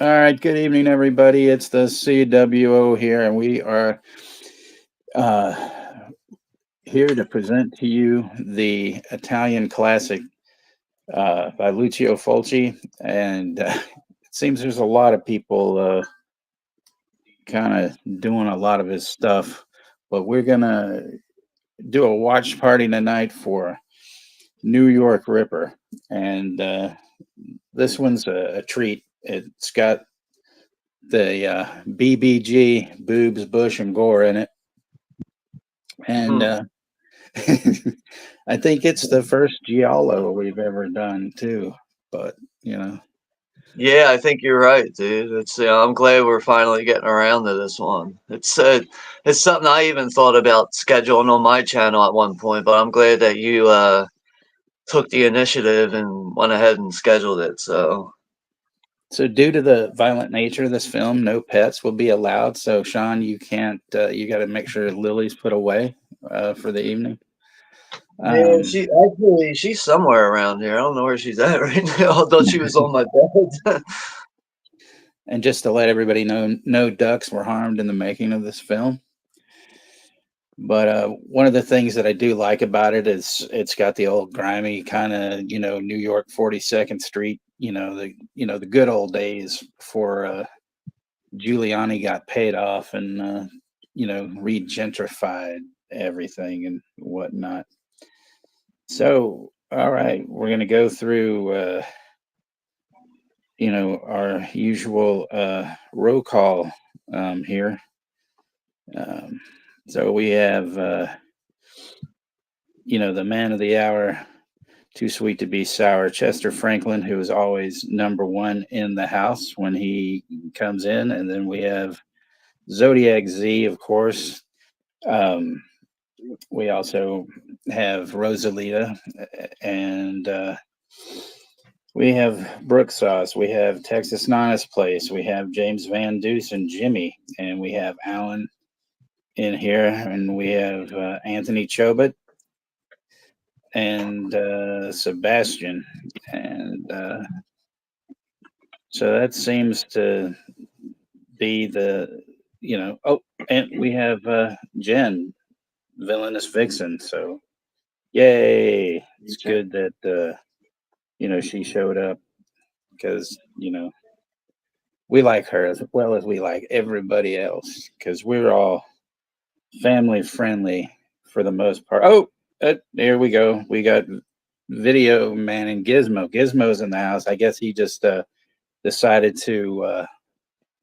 All right, good evening, everybody. It's the CWO here, and we are uh, here to present to you the Italian classic by Lucio Fulci. And it seems there's a lot of people kind of doing a lot of his stuff, but we're going to do a watch party tonight for New York Ripper. And this one's a treat. It's got the BBG, boobs, bush, and gore in it. And Hmm. I think it's the first Giallo we've ever done too. But you know, Yeah, I think you're right, dude. I'm glad we're finally getting around to this one. It's something I even thought about scheduling on my channel at one point, but I'm glad that you took the initiative and went ahead and scheduled it. so due to the violent nature of this film, no pets will be allowed. So Sean, you can't. You got to make sure Lily's put away for the evening. Yeah, Um, she's somewhere around here. I don't know where she's at right now. I thought she was on my bed. and just to let everybody know, no ducks were harmed in the making of this film. But one of the things that I do like about it is it's got the old grimy kind of New York 42nd Street, the good old days before Giuliani got paid off and regentrified everything and whatnot. So all right, we're gonna go through our usual roll call here. Um, so we have the man of the hour, too sweet to be sour, Chester Franklin, who is always number one in the house when he comes in. And then we have Zodiac Z, of course. Um, we also have Rosalita, and we have Brook Sauce. We have Texas Nana's Place. We have James Van Deuce and Jimmy. And we have Alan in here. And we have Anthony Chobot and Sebastian. And so that seems to be oh, and we have Jen, Villainous Vixen. So, yay. It's good that, she showed up because, we like her as well as we like everybody else because we're all family friendly for the most part. Oh, there we go. We got Video Man and Gizmo. Gizmo's in the house. I guess he just decided to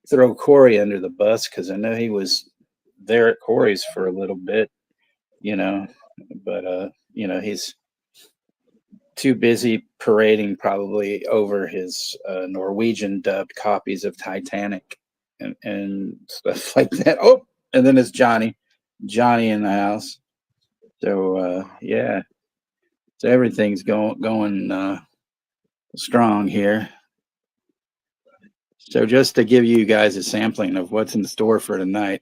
throw Corey under the bus because I know he was there at Corey's for a little bit, you know, but he's too busy parading probably over his Norwegian dubbed copies of Titanic and stuff like that. Oh, and then it's Johnny in the house. So yeah, so everything's going strong here. So just to give you guys a sampling of what's in store for tonight.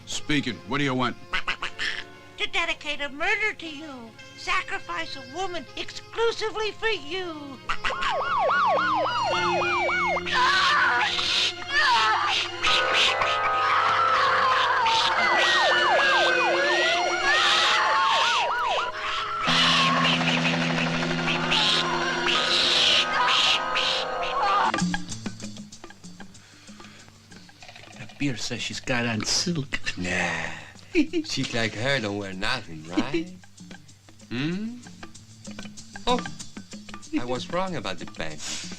Speaking. What do you want? To dedicate a murder to you. Sacrifice a woman exclusively for you. Beer says she's got on silk. Nah. She's like her, don't wear nothing, right? Oh, I was wrong about the pants.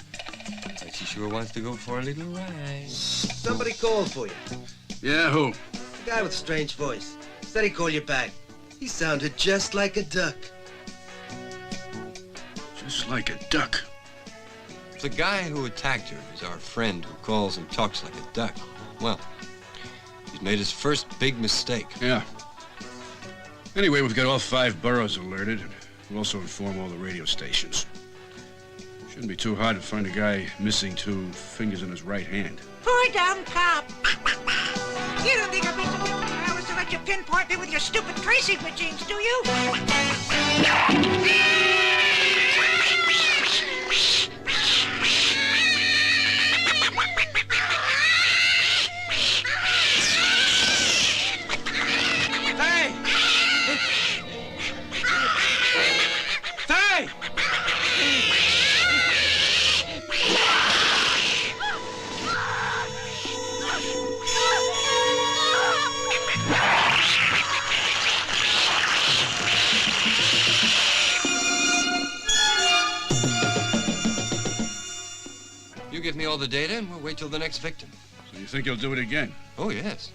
But she sure wants to go for a little ride. Somebody called for you. Yeah, who? A guy with a strange voice. Said he'd call you back. He sounded just like a duck. Just like a duck. The guy who attacked her is our friend who calls and talks like a duck. Well, he's made his first big mistake. Yeah. Anyway, we've got all 5 boroughs alerted, and we'll also inform all the radio stations. Shouldn't be too hard to find a guy missing 2 fingers in his right hand. Poor dumb cop. You don't think I've been so 50 hours to let you pinpoint me with your stupid tracing machines, do you? You give me all the data and we'll wait till the next victim. So you think he'll do it again? Oh, yes.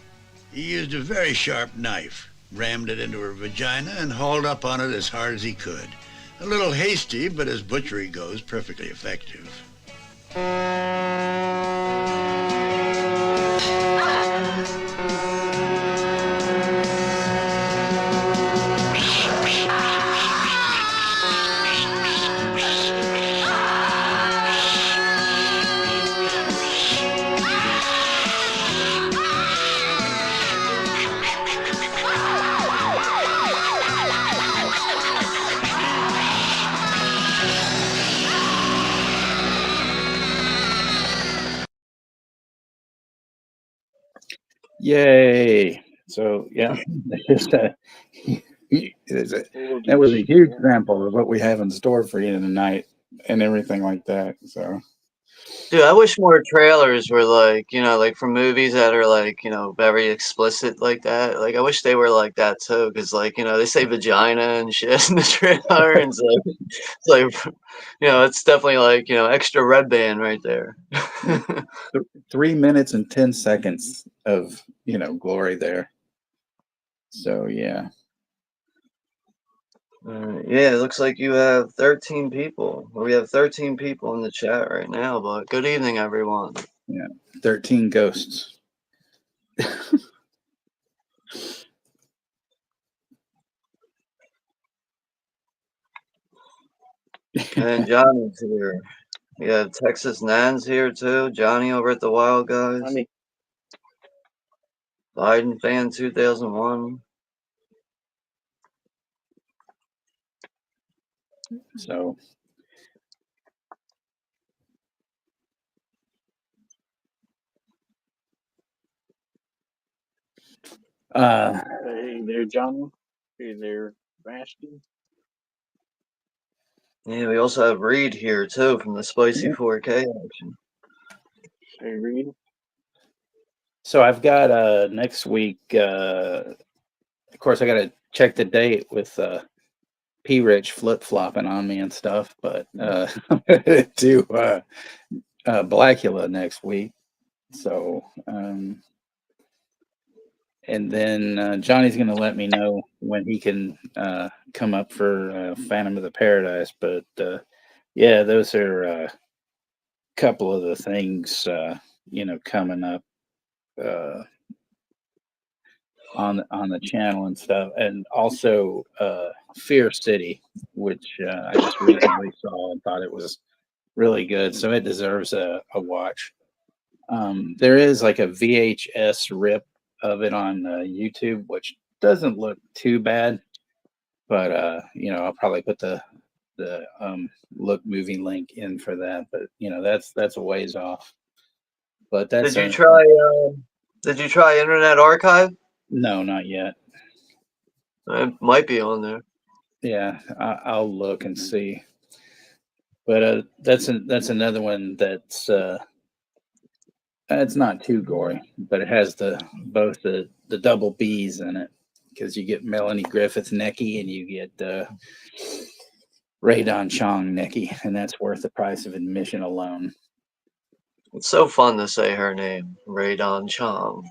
He used a very sharp knife, rammed it into her vagina, and hauled up on it as hard as he could. A little hasty, but as butchery goes, perfectly effective. Yay! So yeah, just that was a huge sample of what we have in store for you tonight and everything like that. So Dude, I wish more trailers were like, like for movies that are like, very explicit like that. Like, I wish they were like that too, because like, they say vagina and shit in the trailer, and it's definitely like, extra red band right there. 3 minutes and 10 seconds of glory there. So yeah. Yeah, it looks like you have 13 people. Or we have 13 people in the chat right now, but good evening, everyone. Yeah, 13 ghosts. And Johnny's here. We have Texas Nan's here too. Johnny over at the Wild Guys. Biden fan 2001. So hey there, Johnny. Hey there, Bastion. Yeah, we also have Reed here too from the Spicy 4K action. Hey, Reed. So I've got next week. Of course, I got to check the date with P. Rich flip flopping on me and stuff. But I'm gonna do Blackula next week. So and then Johnny's going to let me know when he can come up for Phantom of the Paradise. But yeah, those are a couple of the things coming up on the channel and stuff, and also Fear City, which I just recently saw and thought it was really good, so it deserves a watch. There is like a VHS rip of it on YouTube, which doesn't look too bad, but I'll probably put the look movie link in for that, but that's a ways off. But that's Did you try Internet Archive? No, not yet. It might be on there. Yeah, I'll look and see. But that's another one that's it's not too gory, but it has both the double B's in it, because you get Melanie Griffith necky and you get Ray Don Chong necky, and that's worth the price of admission alone. It's so fun to say her name, Ray Don Chong.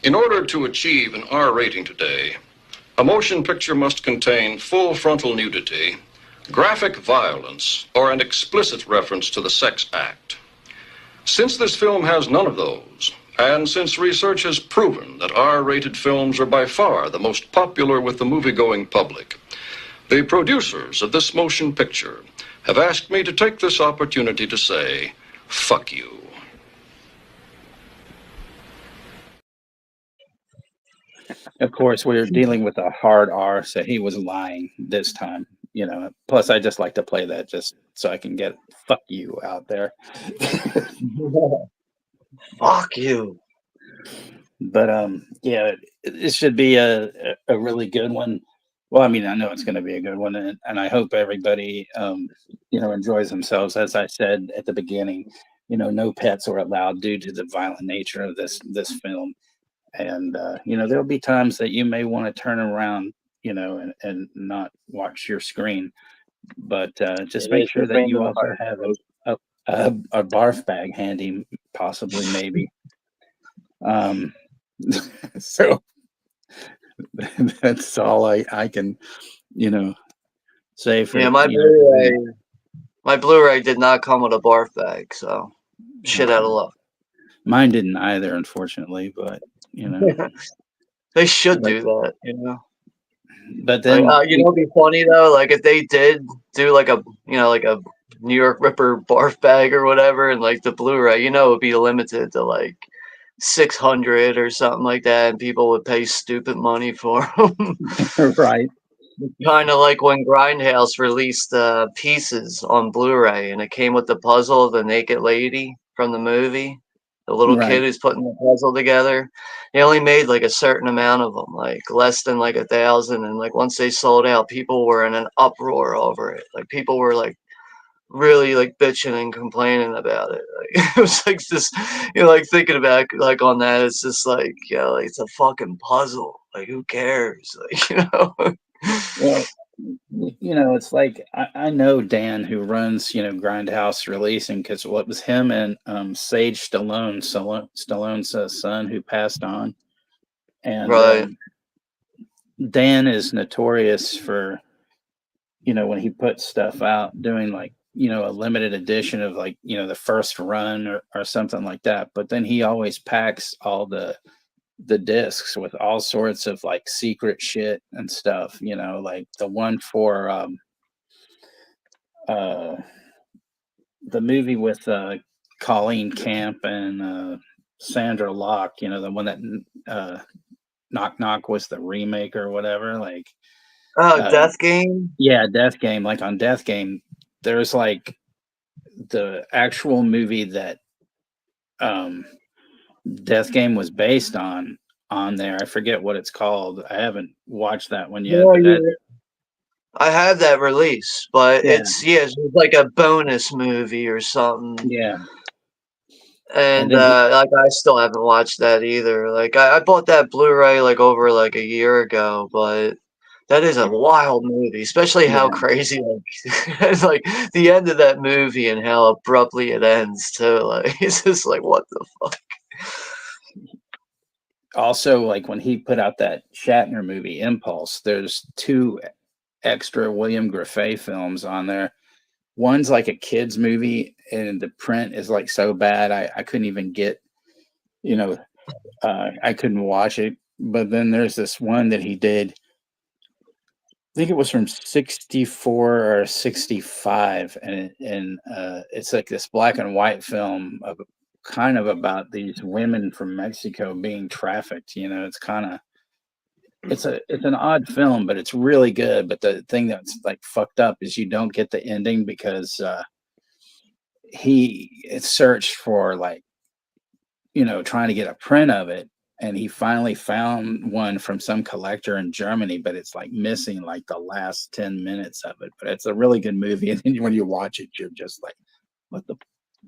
In order to achieve an R rating today, a motion picture must contain full frontal nudity, graphic violence, or an explicit reference to the sex act. Since this film has none of those, and since research has proven that R-rated films are by far the most popular with the movie-going public, the producers of this motion picture have asked me to take this opportunity to say, fuck you. Of course, we're dealing with a hard R, so he was lying this time. You know, plus I just like to play that just so I can get "fuck you" out there. Fuck you. But yeah, it should be a really good one. Well, I mean, I know it's going to be a good one, and I hope everybody enjoys themselves. As I said at the beginning, no pets are allowed due to the violent nature of this film. And there'll be times that you may want to turn around, and not watch your screen, but just It make is sure the that you famous also heart, have folks. a barf bag handy, possibly, maybe. So that's all I can, say for Yeah, my Blu-ray did not come with a barf bag, so shit out of luck. Mine didn't either, unfortunately, but They should Like- do that. but then Like, it'd be funny though, like if they did do like a New York Ripper barf bag or whatever, and like the Blu-ray, it would be limited to like 600 or something like that, and people would pay stupid money for them. right. Kind of like when Grindhouse released Pieces on Blu-ray, and it came with the puzzle of the naked lady from the movie, the little Right. kid who's putting the puzzle together. They only made like a certain amount of them, like less than like 1,000, and like once they sold out, people were in an uproar over it. Like people were like really like bitching and complaining about it. Like it was like this, like thinking about like on that, it's just like, like, it's a fucking puzzle. Like who cares? Like Well, it's like I know Dan, who runs Grindhouse Releasing, because what was him and Sage Stallone's son, who passed on, and Right. Dan is notorious for when he puts stuff out, doing like a limited edition of like the first run or something like that, but then he always packs all the discs with all sorts of like secret shit and stuff, like the one for the movie with Colleen Camp and Sandra Locke, the one that Knock Knock was the remake or whatever, like Death Game. yeah, Death Game. Like on Death Game, there's like the actual movie that Death Game was based on there. I forget what it's called. I haven't watched that one yet. Yeah, I have that release, but Yeah. it's like a bonus movie or something. Yeah. And then like I still haven't watched that either. Like I bought that Blu-ray like over like a year ago, but that is a wild movie, especially how crazy like, like the end of that movie and how abruptly it ends too. Like it's just like what the fuck. Also, like when he put out that Shatner movie Impulse, there's 2 extra William Griffey films on there. One's like a kid's movie, and the print is like so bad I couldn't even get, I couldn't watch it. But then there's this one that he did, I think it was from 64 or 65, and it's like this black and white film of kind of about these women from Mexico being trafficked. It's kind of, it's an odd film, but it's really good. But the thing that's like fucked up is you don't get the ending, because he searched for like, trying to get a print of it, and he finally found one from some collector in Germany, but it's like missing like the last 10 minutes of it. But it's a really good movie, and then when you watch it, you're just like, what the,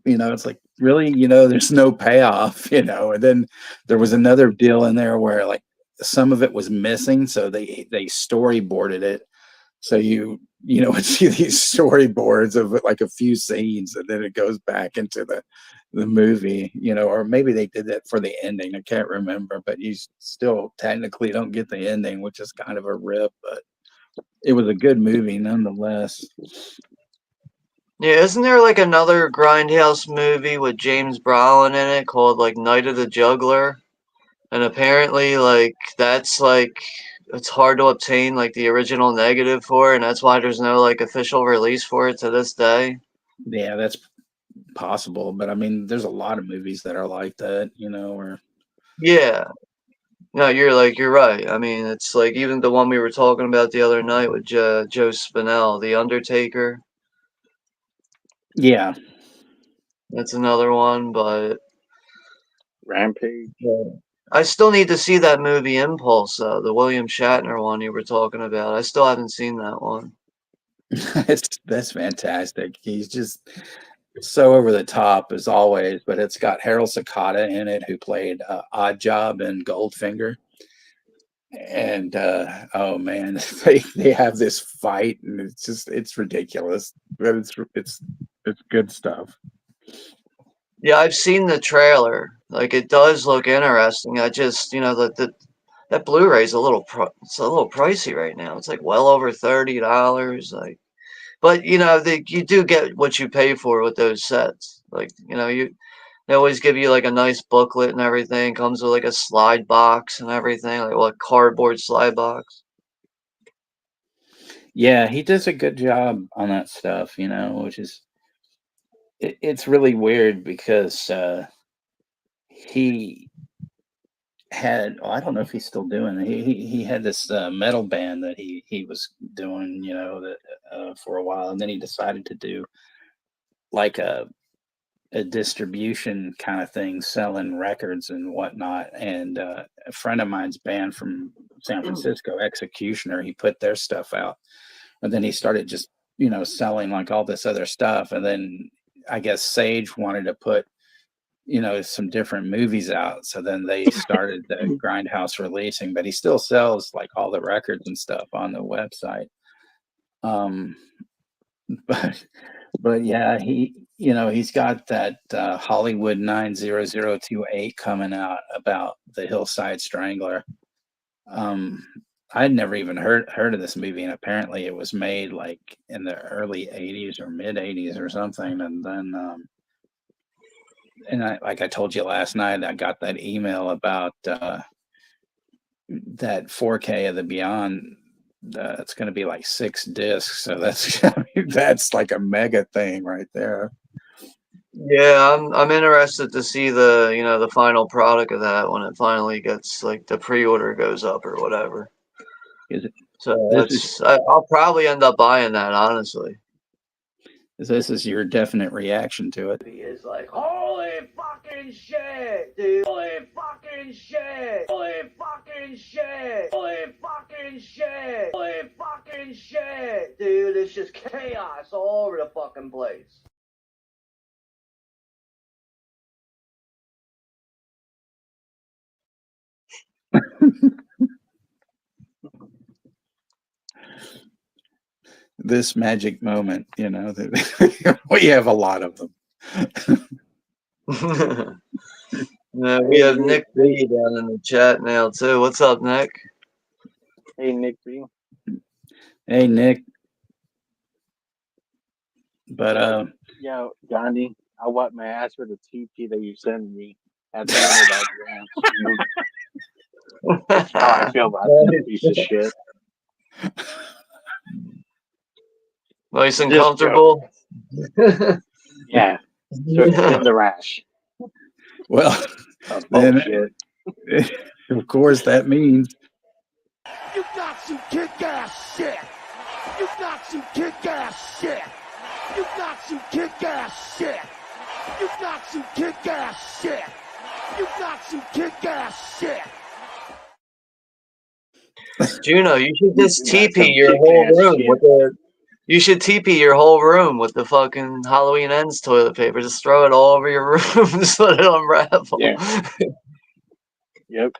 it's like, really, there's no payoff, and then there was another deal in there where like some of it was missing, so they storyboarded it, so you would see these storyboards of like a few scenes, and then it goes back into the movie, or maybe they did that for the ending. I can't remember, but you still technically don't get the ending, which is kind of a rip, but it was a good movie nonetheless. Yeah, isn't there like another Grindhouse movie with James Brolin in it called like Night of the Juggler? And apparently, like, that's like, it's hard to obtain like the original negative for it, and that's why there's no like official release for it to this day. Yeah, that's possible, but I mean, there's a lot of movies that are like that, or Yeah. No, you're right. I mean, it's like even the one we were talking about the other night with Joe Spinell, The Undertaker. yeah. That's another one, but Rampage. I still need to see that movie Impulse, the William Shatner one you were talking about. I still haven't seen that one. That's fantastic. He's just so over the top as always, but it's got Harold Sakata in it, who played Odd Job in Goldfinger. And oh man, they have this fight, and it's ridiculous, but it's good stuff. Yeah, I've seen the trailer. Like, it does look interesting. I just, that Blu-ray's it's a little pricey right now. It's like well over $30. Like, but you do get what you pay for with those sets. Like, they always give you like a nice booklet and everything. Comes with like a slide box and everything, like what cardboard slide box. Yeah, he does a good job on that stuff, which is it's really weird because he had, I don't know if he's still doing it. He had this metal band that he was doing, that for a while, and then he decided to do like a distribution kind of thing, selling records and whatnot. And a friend of mine's band from San Francisco, Executioner, he put their stuff out, and then he started just selling like all this other stuff. And then I guess Sage wanted to put some different movies out, so then they started the Grindhouse releasing, but he still sells like all the records and stuff on the website. But yeah, he's got that Hollywood 90028 coming out about the Hillside Strangler. I'd never even heard of this movie, and apparently it was made like in the early 80s or mid 80s or something. And then like I told you last night, I got that email about that 4K of the Beyond. It's going to be like 6 discs, so that's like a mega thing right there. Yeah, I'm interested to see the final product of that when it finally gets like the pre-order goes up or whatever. So I'll probably end up buying that, honestly. This is your definite reaction to it. It's like, holy fucking shit, dude. Holy fucking shit. Holy fucking shit. Holy fucking shit. Holy fucking shit, dude. It's just chaos all over the fucking place. This magic moment, we have a lot of them. We have Nick B down in the chat now too. What's up, Nick? Hey, Nick B. Hey, Nick. But yeah, Gandhi, I wipe my ass with the TP that you sent me. At the end of that how I feel about that piece of shit. Nice and comfortable. Yeah, to extend the rash. Well, then, of course, that means You got some kick-ass shit. You got some kick-ass shit. You got some kick-ass shit. You got some kick-ass shit. You got some kick-ass shit. Juno, you should just TP your whole room with the. You should TP your whole room with the fucking Halloween Ends toilet paper. Just throw it all over your room, just let it unravel. Yeah. Yep.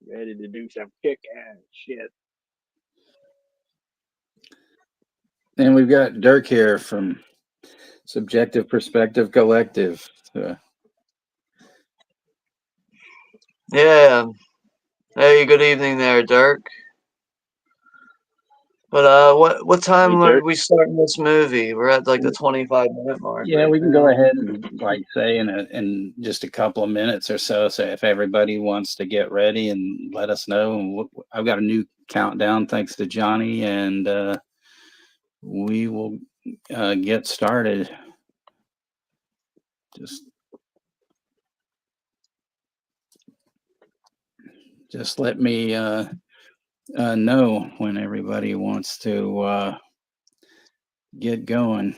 Ready to do some kick-ass shit. And we've got Dirk here from Subjective Perspective Collective. So, Yeah. Hey, good evening there, Dirk. But what time Hey, are Dirk. we starting this movie? We're at like the 25-minute mark yeah, right we can now. go ahead and like say in just a couple of minutes or so. So if everybody wants to get ready and let us know, and I've got a new countdown thanks to Johnny, and we will get started. Just let me know when everybody wants to get going.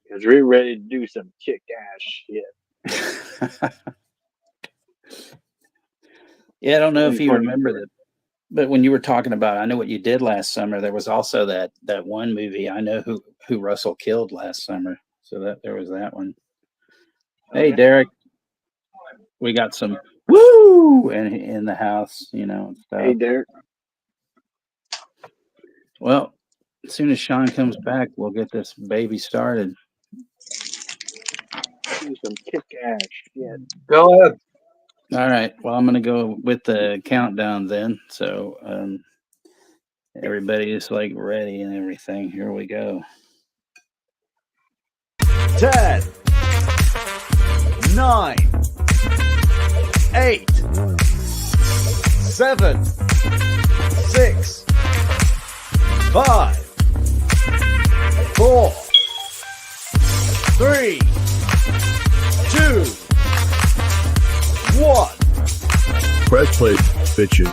Because we're ready to do some kick-ass shit. Yeah, I don't know if you 2024. remember that, but when you were talking about, I know what you did last summer. There was also that one movie. I know who Russell killed last summer. So that there was that one. Hey, Okay. Derek, we got some woo in the house, and stuff. Hey, Derek. Well, as soon as Sean comes back, we'll get this baby started. Do some kick-ass shit. Go ahead. All right. Well, I'm gonna go with the countdown then. So everybody is like ready and everything. Here we go. 10, 9, 8, 7, 6, 5, 4, 3, 2, 1. Press play, bitches.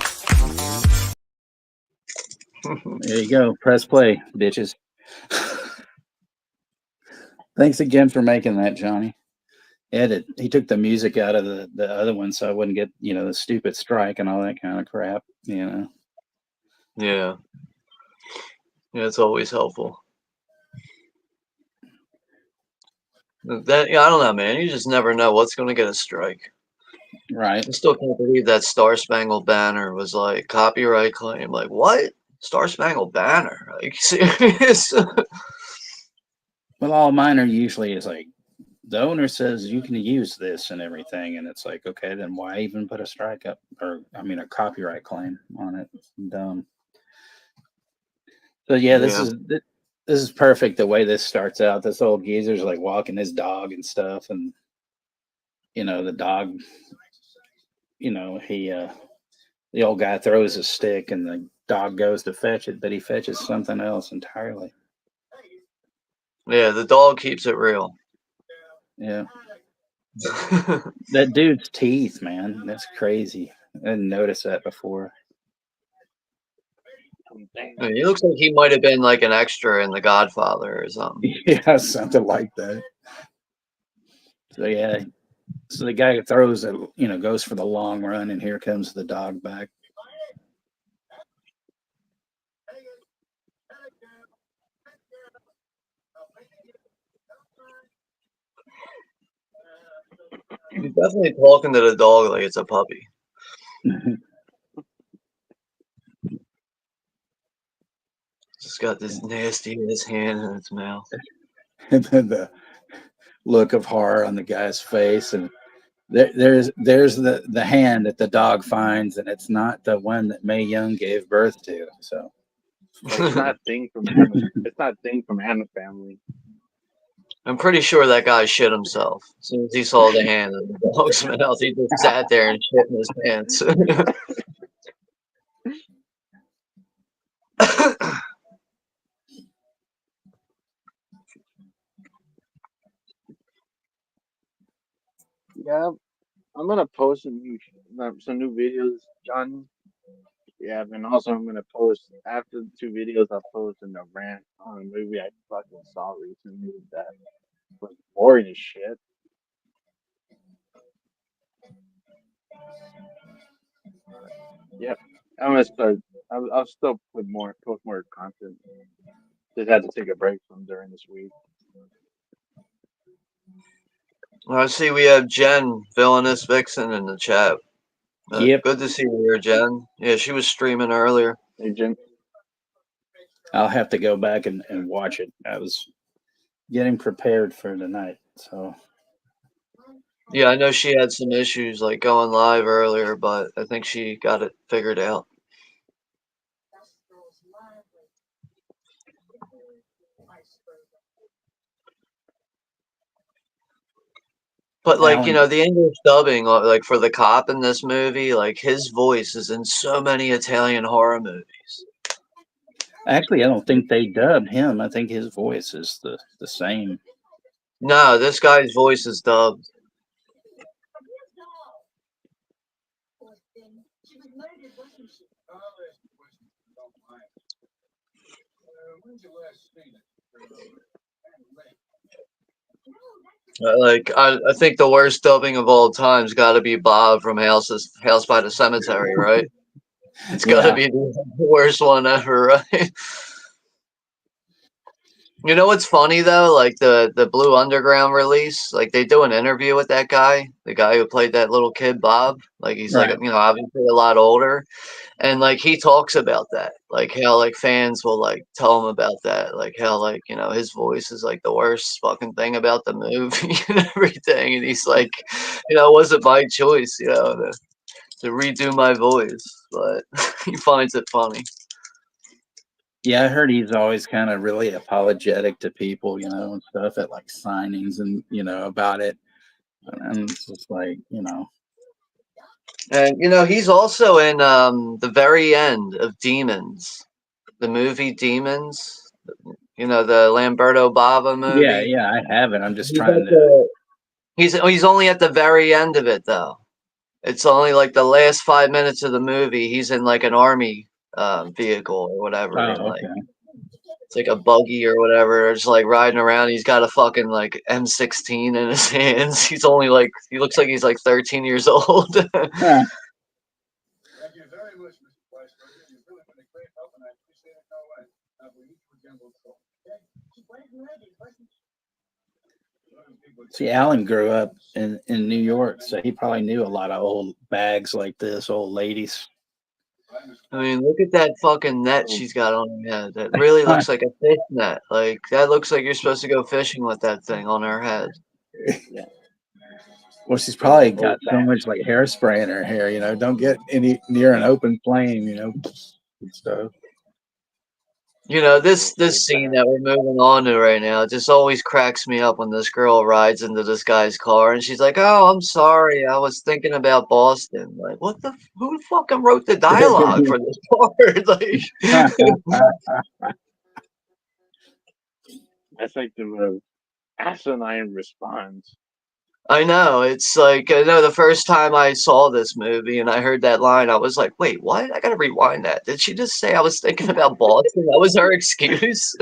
There you go. Press play, bitches. Thanks again for making that, Johnny. He took the music out of the other one so I wouldn't get, the stupid strike and all that kind of crap, Yeah. Yeah, it's always helpful. I don't know, man. You just never know what's going to get a strike. Right. I still can't believe that Star Spangled Banner was like copyright claim. Like, what? Star Spangled Banner? Like, serious? Well, all mine are usually is like the owner says you can use this and everything, and it's like, okay, then why even put a strike up or a copyright claim on it? It's dumb. So yeah, this is perfect the way this starts out. This old geezer's like walking his dog and stuff, and the dog, he the old guy throws a stick and the dog goes to fetch it, but he fetches something else entirely. Yeah, the dog keeps it real. Yeah. That dude's teeth, man. That's crazy. I didn't notice that before. Yeah, he looks like he might have been like an extra in The Godfather or something. Yeah, something like that. So yeah. So the guy throws it, goes for the long run, and here comes the dog back. He's definitely talking to the dog like it's a puppy. Just got this nasty ass hand in its mouth. And then the look of horror on the guy's face, and there's the hand that the dog finds, and it's not the one that Mae Young gave birth to. So It's not Thing from Anna. It's not Thing from Anna Family. I'm pretty sure that guy shit himself. As soon as he saw the hand in the dog's mouth, he just sat there and shit in his pants. Yeah, I'm gonna post some new videos, John. Yeah, and also I'm gonna post after the two videos. I'll post in a rant on a movie I fucking saw recently that was boring as shit. Yep, I'm gonna start. I'll still post more content. Just had to take a break from during this week. I see we have Jen, Villainous Vixen, in the chat. Yep. Good to see you here, Jen. Yeah, she was streaming earlier. Hey, Jen. I'll have to go back and watch it. I was getting prepared for tonight, so Yeah, I know she had some issues like going live earlier, but I think she got it figured out. But like, Alan, the English dubbing, like for the cop in this movie, like his voice is in so many Italian horror movies. actually, I don't think they dubbed him. I think his voice is the same. No, this guy's voice is dubbed. I think the worst dubbing of all time's got to be Bob from House by the Cemetery, right? It's got to Yeah. be the worst one ever, right? You know what's funny though? Like the Blue Underground release, like they do an interview with that guy, the guy who played that little kid Bob. Like he's like Right. obviously a lot older, and like he talks about that, like how like fans will like tell him about that, like how like his voice is like the worst fucking thing about the movie and everything, and he's like, it wasn't my choice, to redo my voice, but he finds it funny. Yeah, I heard he's always kind of really apologetic to people, and stuff at like signings and about it. And it's just like, And he's also in the very end of Demons, the movie Demons. The Lamberto Bava yeah, movie. I haven't. I'm just He's trying to. he's only at the very end of it though. It's only like the last 5 minutes of the movie. He's in like an army vehicle or whatever, and Oh, like okay. it's like a buggy or whatever. Just like riding around. He's got a fucking like M16 in his hands. He's only like he looks like he's like 13 years old. Huh. Thank you very much, Mr. Weisberger. You've really been a great help, and I appreciate it no way. We need to again. See, Alan grew up in New York, so he probably knew a lot of old bags like this, old ladies. I mean, look at that fucking net she's got on her head. That really looks like a fish net. Like that looks like you're supposed to go fishing with that thing on her head. Yeah. Well, she's probably got so much like hairspray in her hair, don't get any near an open flame, and stuff. This scene that we're moving on to right now just always cracks me up when this girl rides into this guy's car and she's like, "Oh, I'm sorry, I was thinking about Boston." Like, who fucking wrote the dialogue for this part? Like, That's like the asinine response. I know. It's like I know the first time I saw this movie and I heard that line, I was like, "Wait, what? I gotta rewind that. Did she just say I was thinking about Boston? That was her excuse?"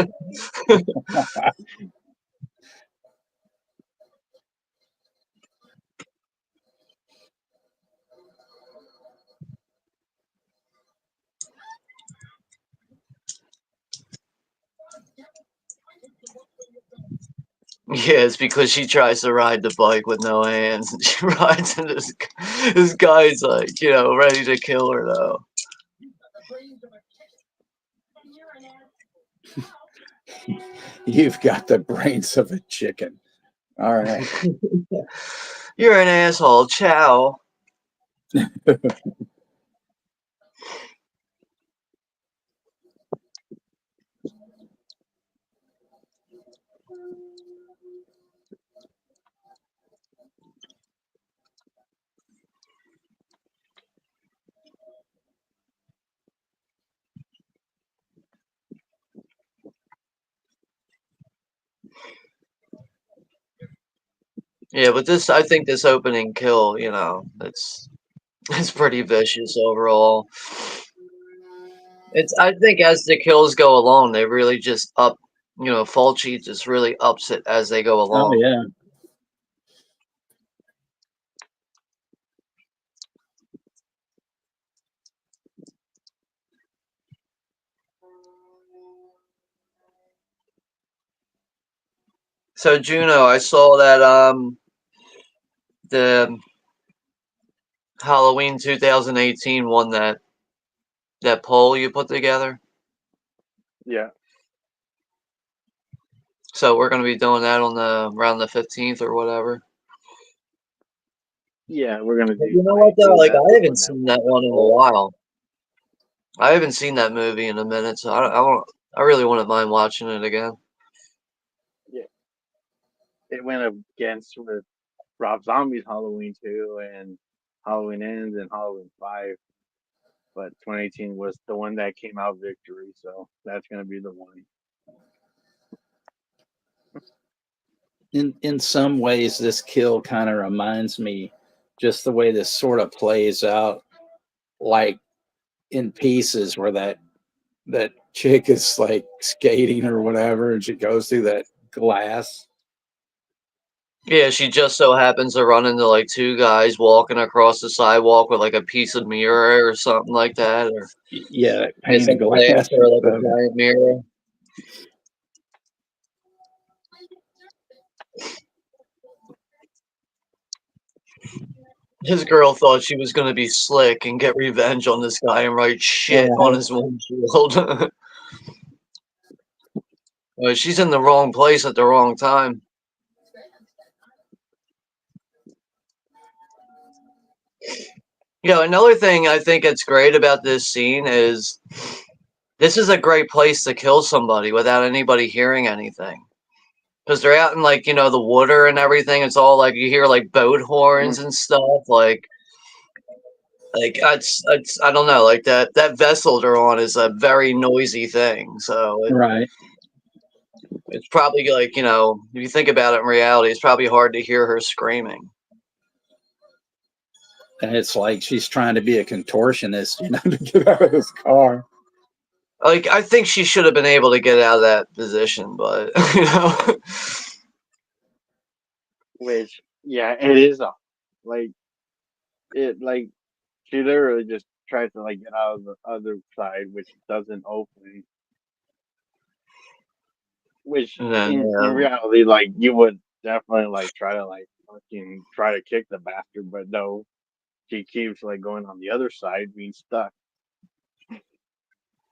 Yeah, it's because she tries to ride the bike with no hands, and she rides, and this guy's like, ready to kill her though. You've got the brains of a chicken. All right. You're an asshole. Ciao. Yeah, but I think this opening kill, it's pretty vicious overall. I think as the kills go along, they really just Fulci just really ups it as they go Oh along. yeah. So Juno, I saw that the Halloween 2018 won that poll you put together. Yeah. So we're gonna be doing that on around the 15th or whatever. Yeah, we're gonna But do you know what though? who's Like that I haven't one that seen won that the one in a poll. while. I haven't seen that movie in a minute, so I really wouldn't mind watching it again. Yeah, it went up against with Rob Zombie's Halloween 2 and Halloween Ends and Halloween 5. But 2018 was the one that came out victory, so that's gonna be the one. In some ways, this kill kind of reminds me just the way this sort of plays out, like in Pieces, where that chick is like skating or whatever, and she goes through that glass. Yeah, she just so happens to run into like two guys walking across the sidewalk with like a piece of mirror or something like that, or Yeah, it's painted like glass glass or and like a stuff. giant mirror. His girl thought she was gonna be slick and get revenge on this guy and write shit on his windshield. She's in the wrong place at the wrong time. Another thing I think it's great about this scene is this is a great place to kill somebody without anybody hearing anything. Because they're out in like, the water and everything. It's all like you hear like boat horns and stuff. Like it's I don't know, like that vessel they're on is a very noisy thing. So Right. it's probably like, if you think about it in reality, it's probably hard to hear her screaming. And it's like she's trying to be a contortionist, to get out of this car. Like I think she should have been able to get out of that position, but Which, yeah, it is a like like she literally just tries to like get out of the other side, which doesn't open. Which and then in reality, like you would definitely like try to like fucking try to kick the bastard, but no, she keeps like going on the other side, being stuck.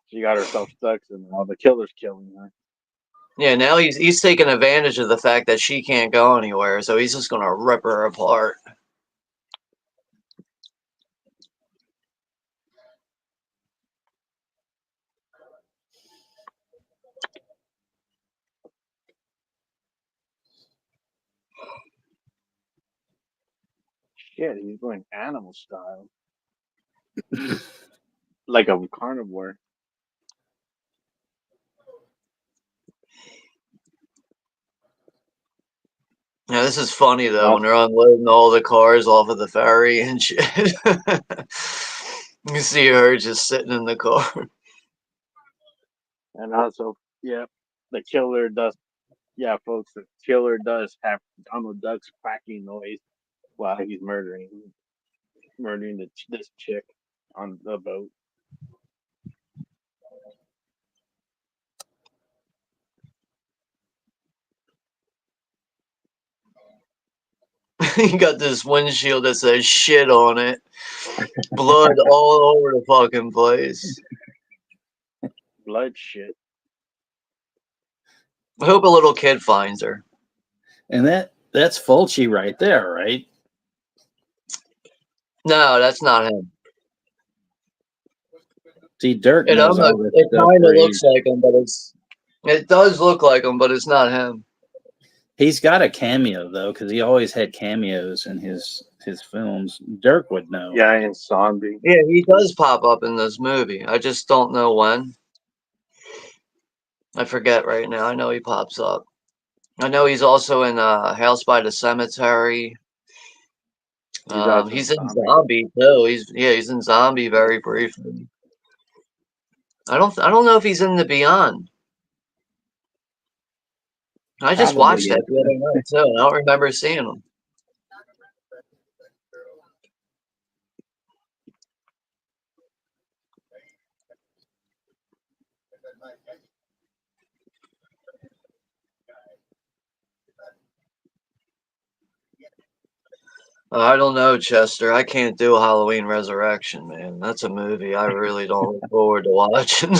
She got herself stuck, and now the killer's killing her. yeah, now he's taking advantage of the fact that she can't go anywhere, so he's just gonna rip her apart. Shit, he's going animal style, like a carnivore. Yeah, this is funny And though when also, they're unloading all the cars off of the ferry and shit. You see her just sitting in the car. yeah, the killer does. Yeah, folks, the killer does have Donald Duck's quacking noise while he's murdering this chick on the boat. He got this windshield that says shit on it. Blood all over the fucking place. Blood shit. I hope a little kid finds her. And that's Fulci right there, right? No, that's not him. See, Dirk It knows all almost, this it stuff kind of where looks like him, but it does look like him, but it's not him. he's got a cameo though, because he always had cameos in his films. Dirk would know. Yeah, and Zombie. Yeah, he does pop up in this movie. I just don't know when. I forget right now. I know he pops up. I know he's also in House by the Cemetery. He's also He's in in Zombie. Zombie too. He's in Zombie very briefly. I don't know if he's in the Beyond. I just Probably watched that is. the other night too. And I don't remember seeing him. I don't know, Chester. I can't do Halloween Resurrection, man. That's a movie I really don't look forward to watching.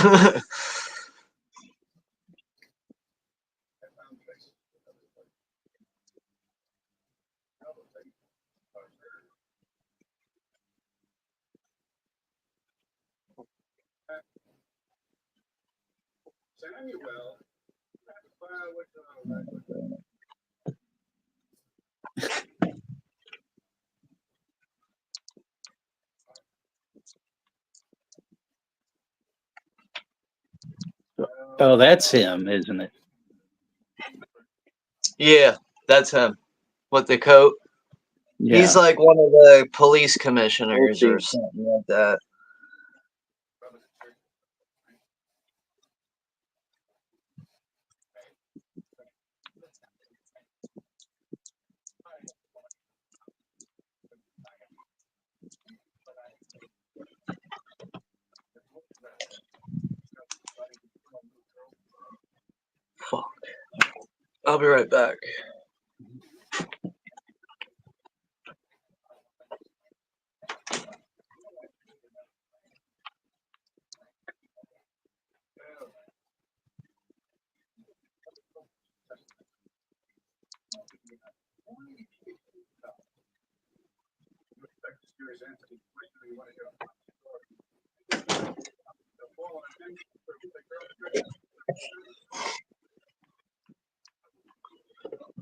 Oh, that's him, isn't it? Yeah, that's him with the coat. He's Yeah. like one of the police commissioners or Fulci. something like that. Fuck. I'll be right back.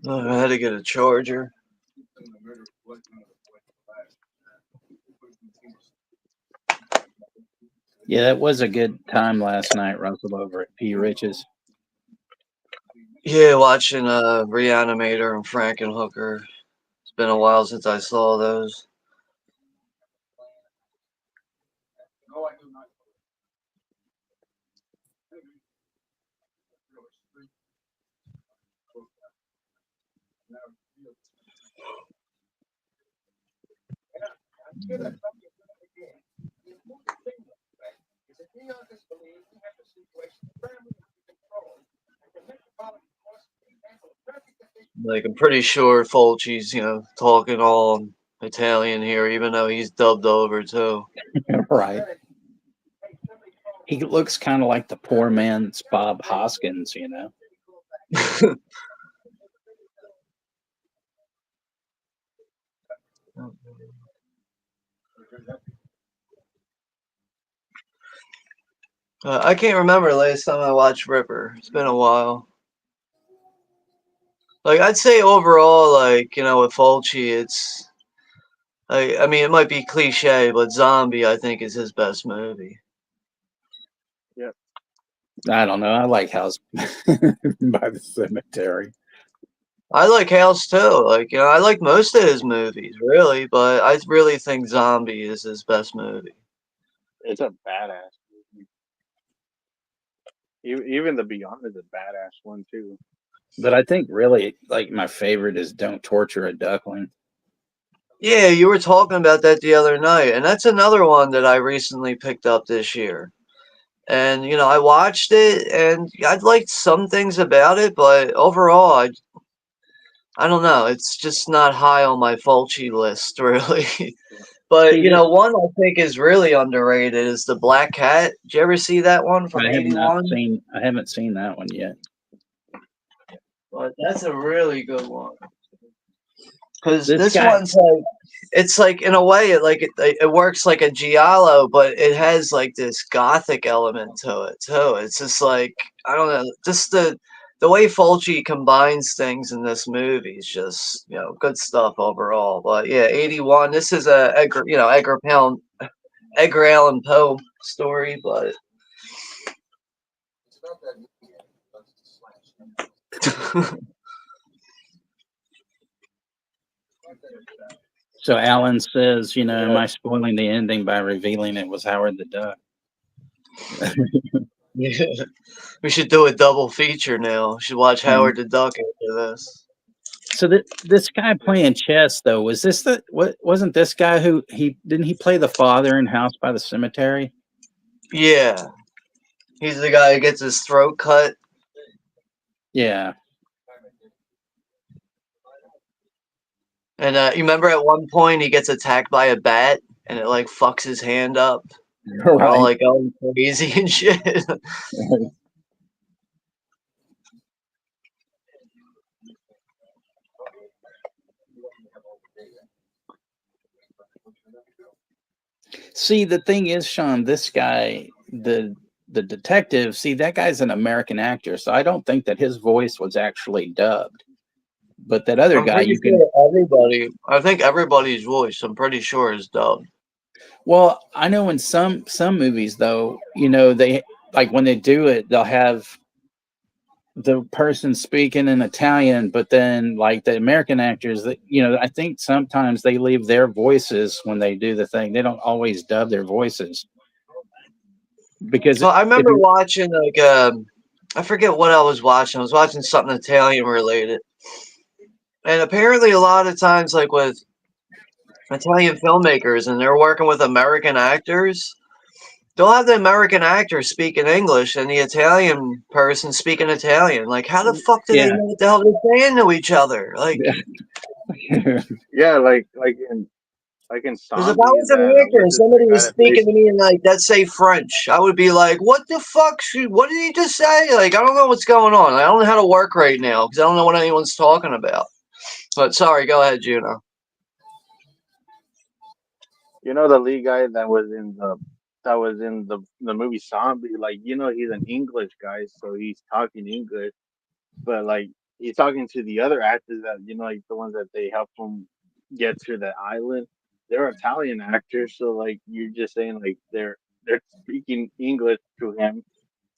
Oh, I had to get a charger. Yeah, that was a good time last night, Russell, over at P. Rich's. Yeah, watching Reanimator and Frankenhooker. It's been a while since I saw those. Like, I'm pretty sure Fulci's, talking all Italian here, even though he's dubbed over too. Right. He looks kind of like the poor man's Bob Hoskins, you know. I can't remember last time I watched Ripper. It's been a while. Like, I'd say overall, like, with Fulci, it's. I mean, it might be cliche, but Zombie, I think, is his best movie. Yep. I don't know. I like House by the Cemetery. I like House too. Like, I like most of his movies, really, but I really think Zombie is his best movie. It's a badass movie. Even the Beyond is a badass one too. But I think really, like, my favorite is Don't Torture a Duckling. Yeah, you were talking about that the other night, and that's another one that I recently picked up this year. And I watched it, and I liked some things about it, but overall, I don't know. It's just not high on my Fulci list, really. But See, this, one I think is really underrated is the Black Cat. Did you ever see that one from I have not '81? seen. I haven't seen that one yet. But that's a really good one. Because This this guy, one's like, it's like in a way, it works like a giallo, but it has like this gothic element to it too. It's just like I don't know, just the way Fulci combines things in this movie is just good stuff overall. But yeah, 81. This is a Edgar Allan Poe story, but so Alan says, am Yeah. I spoiling the ending by revealing it was Howard the Duck? we should do a double feature now. We should watch Yeah. Howard the Duck after this. So this guy playing chess though, wasn't this guy who didn't he play the father in House by the Cemetery? Yeah, he's the guy who gets his throat cut. Yeah. And you remember at one point he gets attacked by a bat and it like fucks his hand up. They're all like going crazy and shit. See, the thing is, Sean, this guy, the detective, see, that guy's an American actor, so I don't think that his voice was actually dubbed. But that other I'm guy, pretty you can. sure I think everybody's voice, I'm pretty sure, is dubbed. Well, I know in some movies though, they like when they do it, they'll have the person speaking in Italian, but then like the American actors that I think sometimes they leave their voices when they do the thing. They don't always dub their voices because Well, I if remember you, watching like I forget what I was watching. I was watching something Italian related. And apparently a lot of times like with Italian filmmakers and they're working with American actors, they'll have the American actor speaking English and the Italian person speaking Italian. Like, how the fuck do they yeah, know what the hell they're saying to each other? Like, Yeah, like in because if I Zombie, was an that actor and was it the somebody guy was that plays? speaking to me in like, let's say French, I would be like, what the fuck? What did he just say? Like, I don't know what's going on. I don't know how to work right now because I don't know what anyone's talking about. But sorry, go ahead, Juno. The lead guy that was in the movie Zombie. Like he's an English guy, so he's talking English, but like he's talking to the other actors that like the ones that they help him get to the island. They're Italian actors, so like you're just saying like they're speaking English to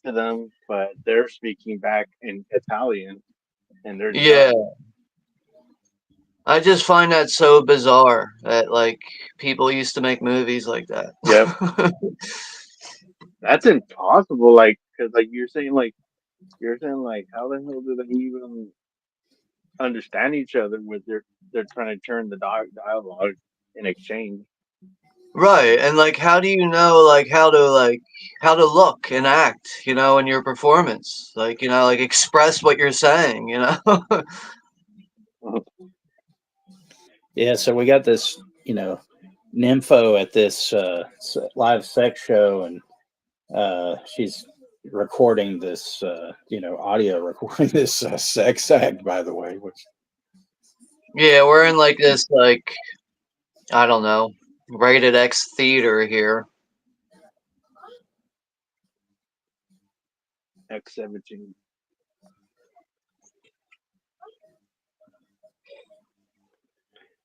them, but they're speaking back in Italian, and they're Yeah, done. I just find that so bizarre that like people used to make movies like that. Yep, that's impossible. Like, because like you're saying like how the hell do they even understand each other with they're trying to turn the dialogue in exchange. Right, and like how do you know how to look and act, in your performance? Like, like express what you're saying, yeah. So we got this, nympho at this live sex show, and she's recording this, audio recording this sex act, by the way, which Yeah, we're in like this like I don't know, rated X theater here. X17.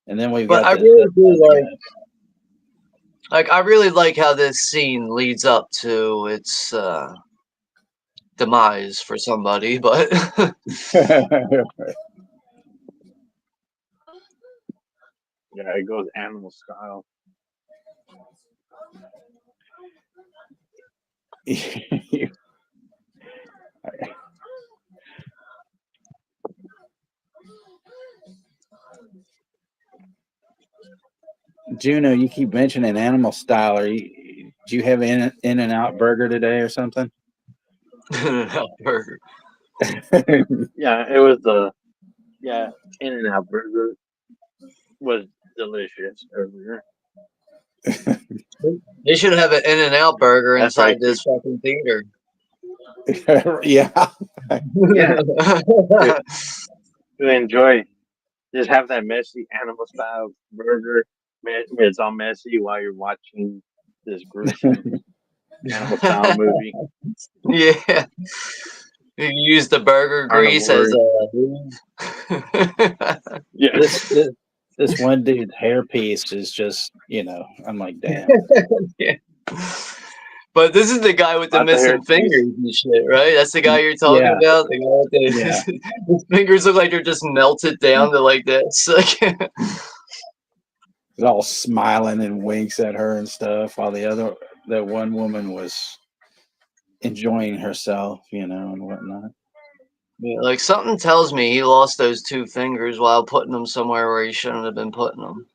and then we've But got I this. really do like I really like how this scene leads up to its demise for somebody, but Yeah, it goes animal style. Juno, you keep mentioning animal style. Do you have In-N-Out burger today or something? burger. Yeah, it was In-N-Out burger was delicious earlier. They should have an In-N-Out burger That's right. inside this fucking theater. Yeah. Yeah. To enjoy Just have that messy animal style burger. It's all messy while you're watching this gruesome animal style movie. Yeah. You use the burger grease as Carnivore. a Yeah. This one dude's hairpiece is just, I'm like, damn. yeah. But this is the guy with the Lots of hair missing fingers grease. and shit, right? That's the guy you're talking Yeah, about? The guy with yeah. his fingers look like they're just melted down to like this. Like, He's all smiling and winks at her and stuff, while that one woman was enjoying herself, and whatnot. yeah, like something tells me he lost those two fingers while putting them somewhere where he shouldn't have been putting them.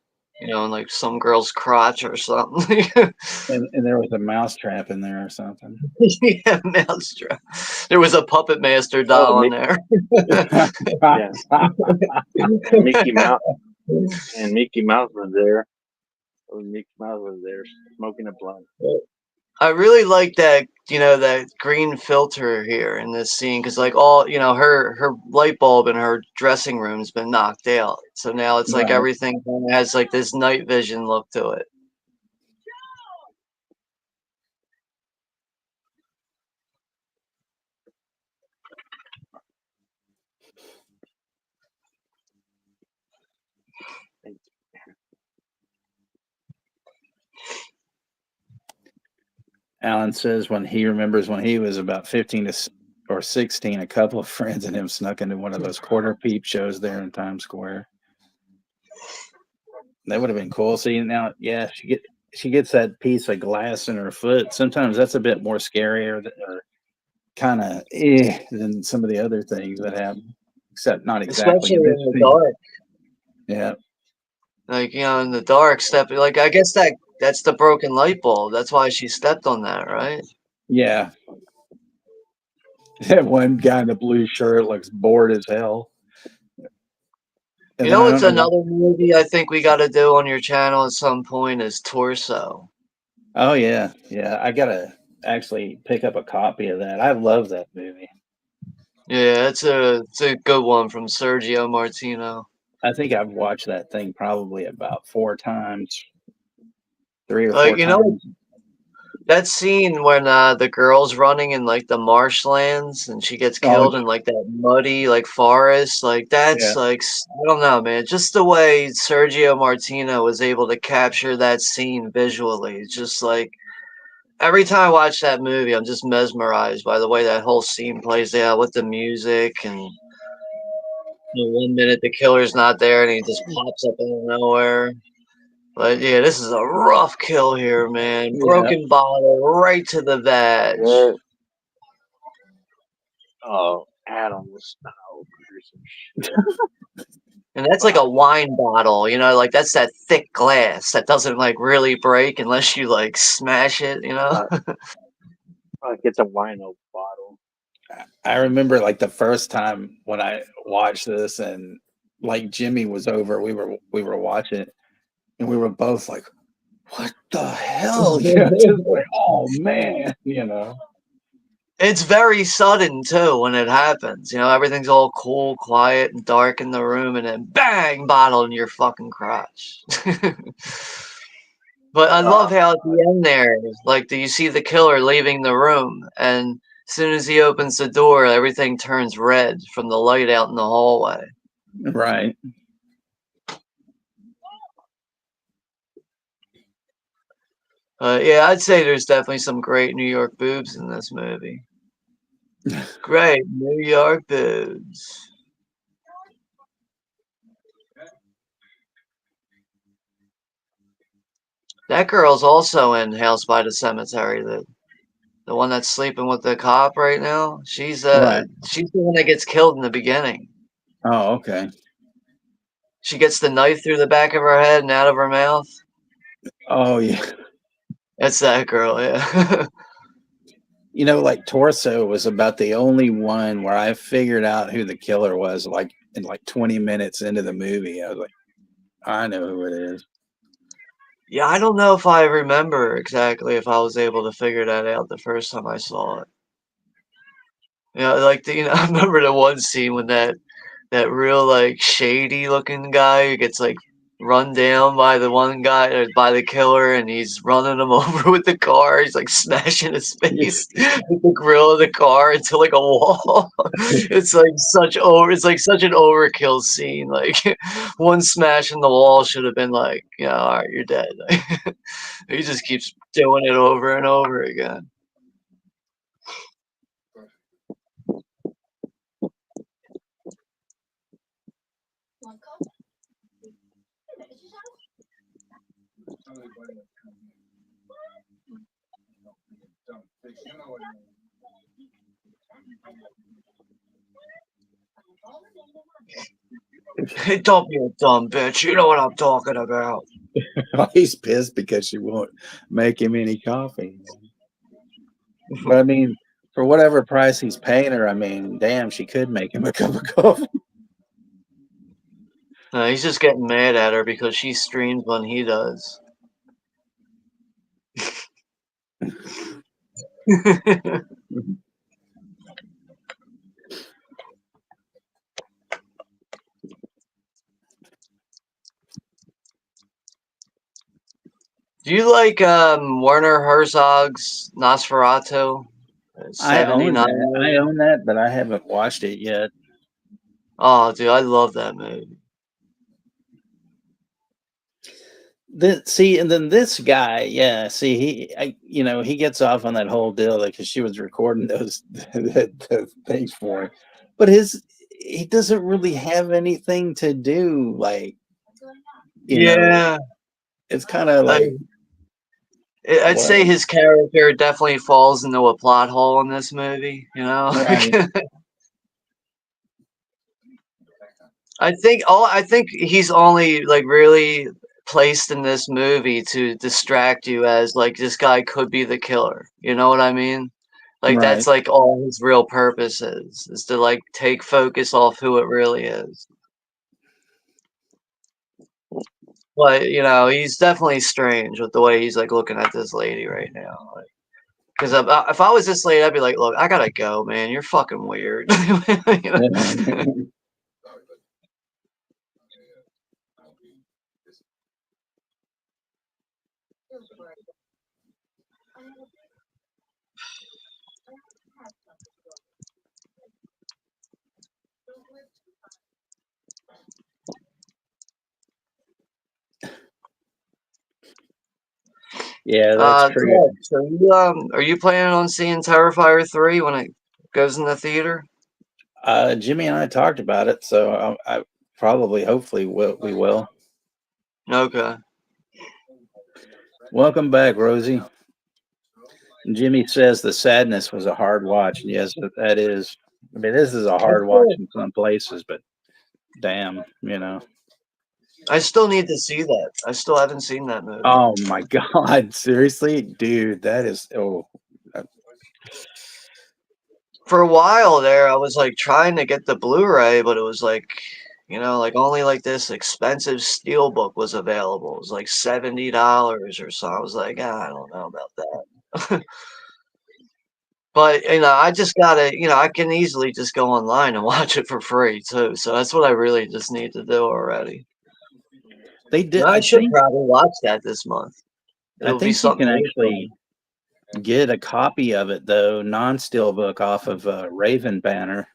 In like some girl's crotch or something. And there was a mousetrap in there or something. Yeah, mousetrap. There was a puppet master Oh, doll in there. yeah. And Mickey Mouse was there. Oh, Mickey Mouse was there smoking a blunt. I really like that, that green filter here in this scene because, like, all her light bulb in her dressing room's been knocked out, so now it's like Right. everything kinda has like this night vision look to it. Alan says when he remembers when he was about 15 or 16, a couple of friends and him snuck into one of those quarter peep shows there in Times Square. That would have been cool. See, now, yeah, she gets that piece of glass in her foot. Sometimes that's a bit more scarier or kind of than some of the other things that happen, except not exactly Especially in this in the scene. dark. Yeah, Like, in the dark step, like I guess that's the broken light bulb. That's why she stepped on that, right? yeah. That one guy in the blue shirt looks bored as hell. And You then know I what's don't know. another movie I think we got to do on your channel at some point is Torso. Oh yeah, yeah. I gotta actually pick up a copy of that. I love that movie. Yeah, it's a good one from Sergio Martino. I think I've watched that thing probably about 4 times, 3 or Like, 4 times. that scene when the girl's running in like the marshlands and she gets Oh killed in like that muddy like forest, like that's yeah, like I don't know, man. Just the way Sergio Martino was able to capture that scene visually. It's just like every time I watch that movie, I'm just mesmerized by the way that whole scene plays out with the music and 1 minute the killer's not there and he just pops up out of nowhere. But yeah, this is a rough kill here, man. yeah. Broken bottle right to the vag. Yeah. Oh, Adam was so gruesome shit. And that's like a wine bottle, like that's that thick glass that doesn't like really break unless you like smash it. Like it's a wino bottle. I remember like the first time when I watched this, and like Jimmy was over. We were watching it, and we were both like, "What the hell?" Just like, "Oh man," It's very sudden too when it happens. Everything's all cool, quiet, and dark in the room, and then bang, bottle in your fucking crotch. But I love how at the end there, like, do you see the killer leaving the room, and as soon as he opens the door, everything turns red from the light out in the hallway. Right. Yeah, I'd say there's definitely some great New York boobs in this movie. Great New York boobs. That girl's also in House by the Cemetery, the one that's sleeping with the cop right now. She's Right. she's the one that gets killed in the beginning. Oh, okay. She gets the knife through the back of her head and out of her mouth. Oh yeah. That's that girl, yeah. Like Torso was about the only one where I figured out who the killer was, like in like 20 minutes into the movie. I was like, I know who it is. Yeah, I don't know if I remember exactly if I was able to figure that out the first time I saw it. Like I remember the one scene when that that real like shady looking guy who gets like run down by the one guy or by the killer, and he's running him over with the car. He's like smashing his face with the grill of the car into like a wall. It's like it's like such an overkill scene. Like one smash in the wall should have been like, yeah, all right, you're dead. He just keeps doing it over and over again. Hey, don't be a dumb bitch. You know what I'm talking about. He's pissed because she won't make him any coffee. But I mean, for whatever price he's paying her, I mean, damn, she could make him a cup of coffee. He's just getting mad at her because she streams when he does. Do you like Werner Herzog's Nosferatu? I own 79. that. I own that, but I haven't watched it yet. Oh, dude, I love that movie. See, and then this guy, yeah. See, he gets off on that whole deal because she was recording those the things for him, but he doesn't really have anything to do. Like, Yeah, it's kind of like I'd what? say his character definitely falls into a plot hole in this movie. You know, Right. I think he's only like really placed in this movie to distract you as like this guy could be the killer. You know what I mean? Like that's Right. like all his real purpose is to like take focus off who it really is. But you know, he's definitely strange with the way he's like looking at this lady right now. Like, because if I was this lady, I'd be like, "Look, I gotta go, man. You're fucking weird." You know? Yeah, that's true. Greg, so you are you planning on seeing Terrifier 3 when it goes in the theater? Jimmy and I talked about it, so I probably, hopefully, we will. Okay. Welcome back, Rosie. Jimmy says the sadness was a hard watch. Yes, that is. I mean, this is a hard watch in some places, but damn, I still need to see that. I still haven't seen that movie. Oh my God, seriously, dude, that is For a while there, I was like trying to get the Blu-ray, but it was like, you know, like only like this expensive steelbook was available. It was like $70 or so. I was like, I don't know about that. But you know, I just gotta, you know, I can easily just go online and watch it for free too. So that's what I really just need to do already. they did. I should probably watch that this month. I It'll be think you something can new for actually get a copy of it though, non-steelbook off of Raven Banner.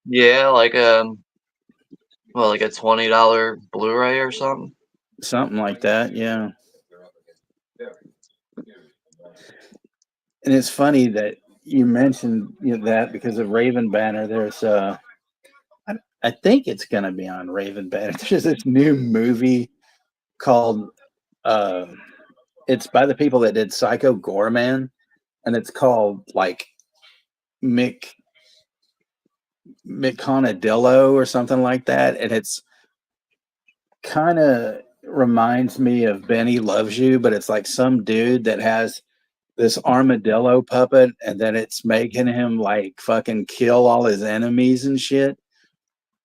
Yeah, like well, like a $20 Blu-ray or something. Something like that, yeah. And it's funny that you mentioned that because of Raven Banner. There's I think it's going to be on Raven Banner. There's this new movie called it's by the people that did Psycho Goreman, and it's called like McConadillo or something like that, and it's kind of reminds me of Benny Loves You, but it's like some dude that has this armadillo puppet, and then it's making him like fucking kill all his enemies and shit.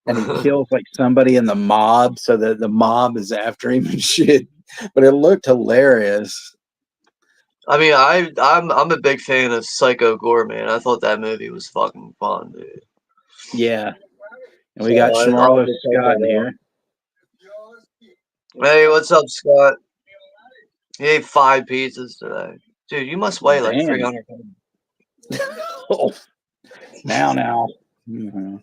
And he kills like somebody in the mob, so that the mob is after him and shit. But it looked hilarious. I mean, I'm a big fan of Psycho Goreman. I thought that movie was fucking fun, dude. Yeah. And we So got I'll Shamarlo just take Scott that in off. here. Hey, what's up, Scott? He ate 5 pizzas today. Dude, you must weigh like Damn. 300 pounds. Oh, now. Mhm.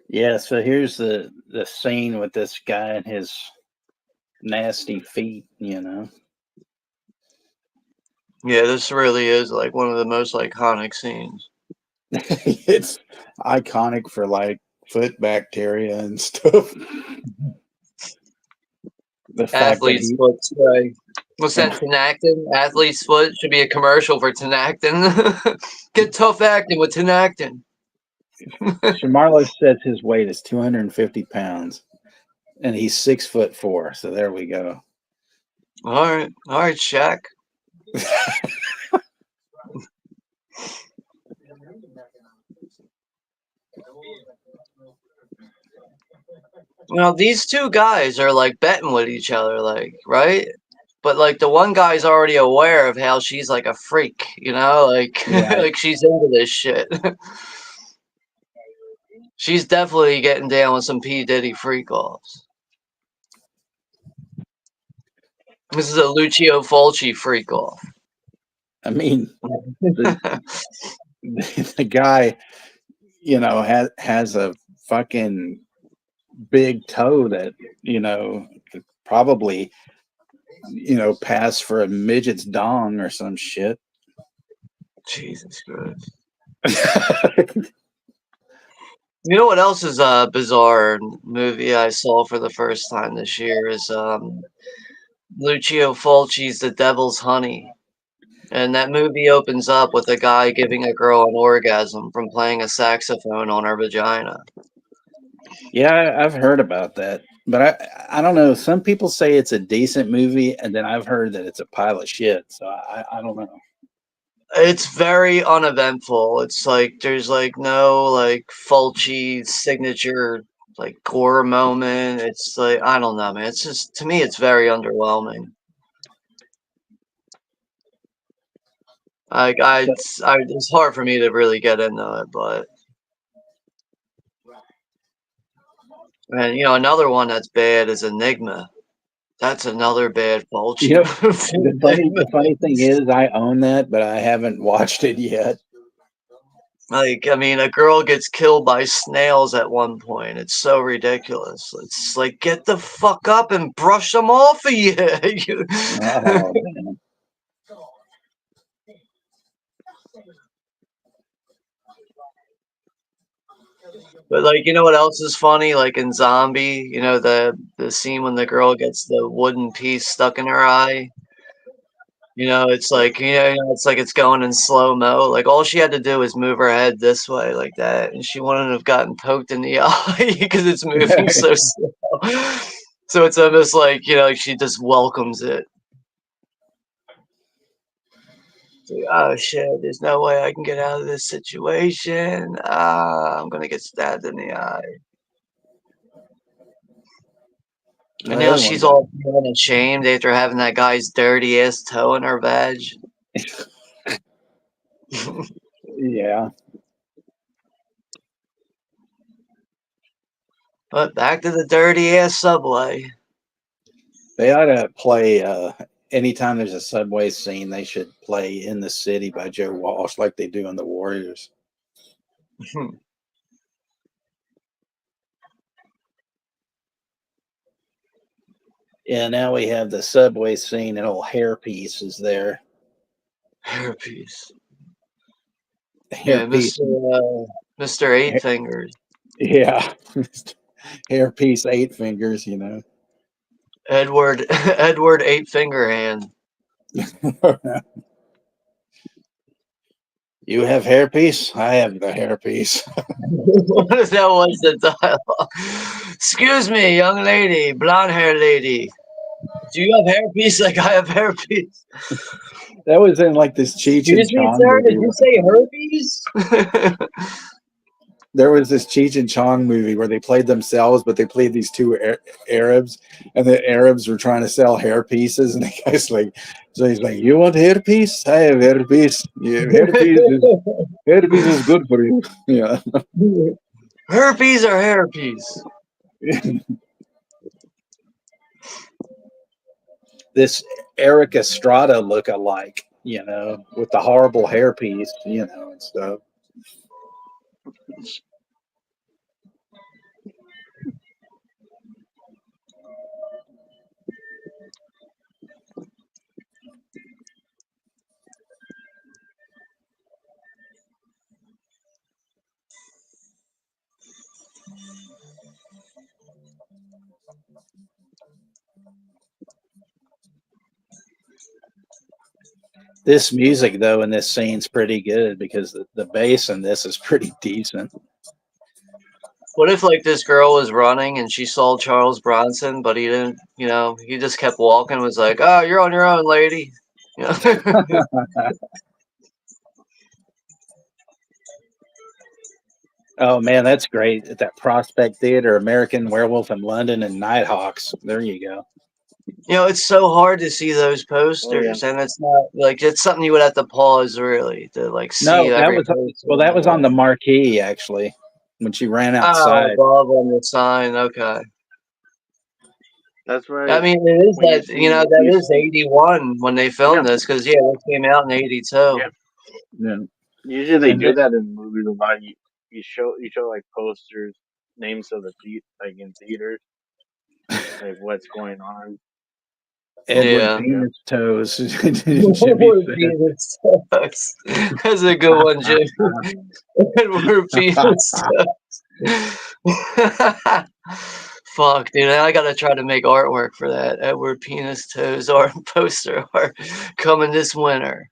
Yeah, so here's the scene with this guy and his nasty feet, you know. Yeah, this really is like one of the most iconic scenes. It's iconic for like foot bacteria and stuff. The fact that Athlete's foot spray. What's that, Tinactin? Athlete's foot should be a commercial for Tinactin. Get tough acting with Tinactin. Shamarlo says his weight is 250 pounds and he's 6'4". So there we go. All right, Shaq. Now these two guys are like betting with each other, like, right? But like the one guy's already aware of how she's like a freak, you know, like Right. like she's into this shit. She's definitely getting down with some P. Diddy freak offs. This is a Lucio Fulci freak off. I mean, the guy, you know, has a fucking big toe that, you know, could probably, you know, pass for a midget's dong or some shit. Jesus Christ. You know what else is a bizarre movie I saw for the first time this year is Lucio Fulci's The Devil's Honey. And that movie opens up with a guy giving a girl an orgasm from playing a saxophone on her vagina. Yeah, I've heard about that, but I don't know. Some people say it's a decent movie, and then I've heard that it's a pile of shit. So I don't know. It's very uneventful. It's like there's like no like Fulci signature like gore moment. It's like I don't know, man. It's just to me it's very underwhelming. It's hard for me to really get into it, but and you know another one that's bad is Enigma. That's another bad Fulci You know, movie. the funny thing is, I own that, but I haven't watched it yet. Like, I mean, a girl gets killed by snails at one point. It's so ridiculous. It's like, get the fuck up and brush them off of you. Oh, man. But like, you know what else is funny? Like in Zombie, you know the scene when the girl gets the wooden piece stuck in her eye. You know, it's like it's like it's going in slow mo. Like all she had to do was move her head this way, like that, and she wouldn't have gotten poked in the eye because it's moving so slow. So it's almost like she just welcomes it. It's like, oh shit, there's no way I can get out of this situation. I'm gonna get stabbed in the eye. And now she's all feeling ashamed after having that guy's dirty ass toe in her vag. Yeah. But back to the dirty ass subway. They ought to play anytime there's a subway scene, they should play In the City by Joe Walsh like they do in The Warriors. Yeah, now we have the subway scene and old hairpiece is there. Hairpiece. Yeah, Hairpiece. Mr. Eight Fingers. Yeah. Hairpiece, 8 fingers, you know. Edward Eight Finger Hand. You have hairpiece? I have the hairpiece. What if that was the dialogue? Excuse me, young lady, blonde hair lady. Do you have hairpiece like I have hairpiece? That was in like this Cheech and Excuse me, Chong sir, movie. did you say herpes? there was this Cheech and Chong movie where they played themselves, but they played these two Arabs, and the Arabs were trying to sell hair pieces, and the guy's like, so he's like, "You want hair piece? I have hair piece. Yeah, hair piece is good for you." Yeah. Herpes or hairpiece? This Eric Estrada look-alike, with the horrible hairpiece, and stuff. This music, though, in this scene's pretty good because the bass in this is pretty decent. What if like this girl was running and she saw Charles Bronson, but he didn't, he just kept walking, was like, "Oh, you're on your own, lady." You know? Oh man, that's great. At that Prospect Theater, American Werewolf in London, and Nighthawks. There you go. It's so hard to see those Oh, yeah. posters, and it's not like it's something you would have to pause really to like see No, that every was poster. that was on the marquee actually when she ran Oh, outside. above on the sign. Okay. That's right. I mean, it is When you that see that movies, is 81 when they filmed yeah, this because it came out in 82. yeah. Yeah. Usually they And do that in movies a lot. You show like posters, names of the like in theaters, like what's going on. Edward Yeah. Yeah. Penis Toes. Jimmy Penis Toes. That's a good one, Jim. Edward Penis Toes. Fuck, dude. I gotta try to make artwork for that. Edward Penis Toes art poster art coming this winter.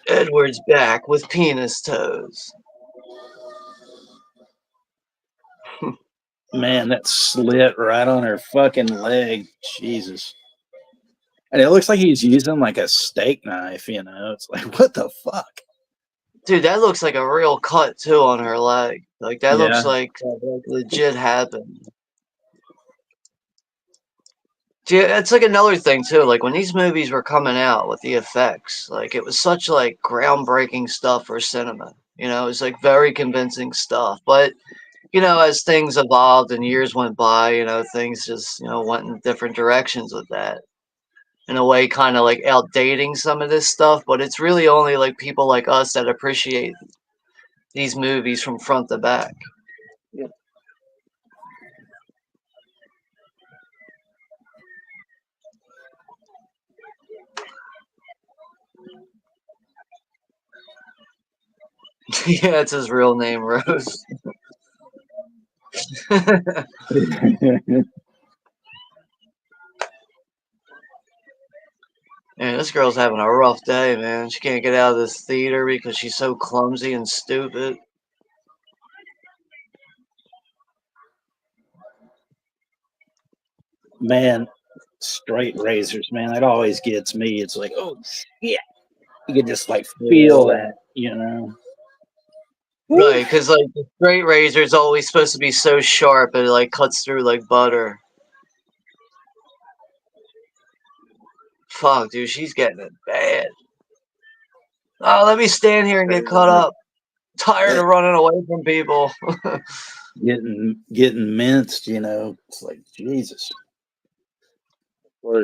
Edward's back with penis toes. Man, that slit right on her fucking leg. Jesus. And it looks like he's using like a steak knife, It's like, what the fuck? Dude, that looks like a real cut too on her leg. Like that looks Yeah. like legit happened. Yeah, it's like another thing too. Like when these movies were coming out with the effects, like it was such like groundbreaking stuff for cinema. It was like very convincing stuff. But as things evolved and years went by, things just went in different directions with that. In a way, kind of like outdating some of this stuff. But it's really only like people like us that appreciate these movies from front to back. Yeah. Yeah, it's his real name, Rose. Man, this girl's having a rough day, man. She can't get out of this theater because she's so clumsy and stupid. Man, straight razors, man. That always gets me. It's like, oh shit. You can just like feel that. Right, because like the straight razor is always supposed to be so sharp it like cuts through like butter. Fuck, dude, she's getting it bad. Oh, let me stand here and get cut up. Tired of running away from people. Getting minced, It's like Jesus. Or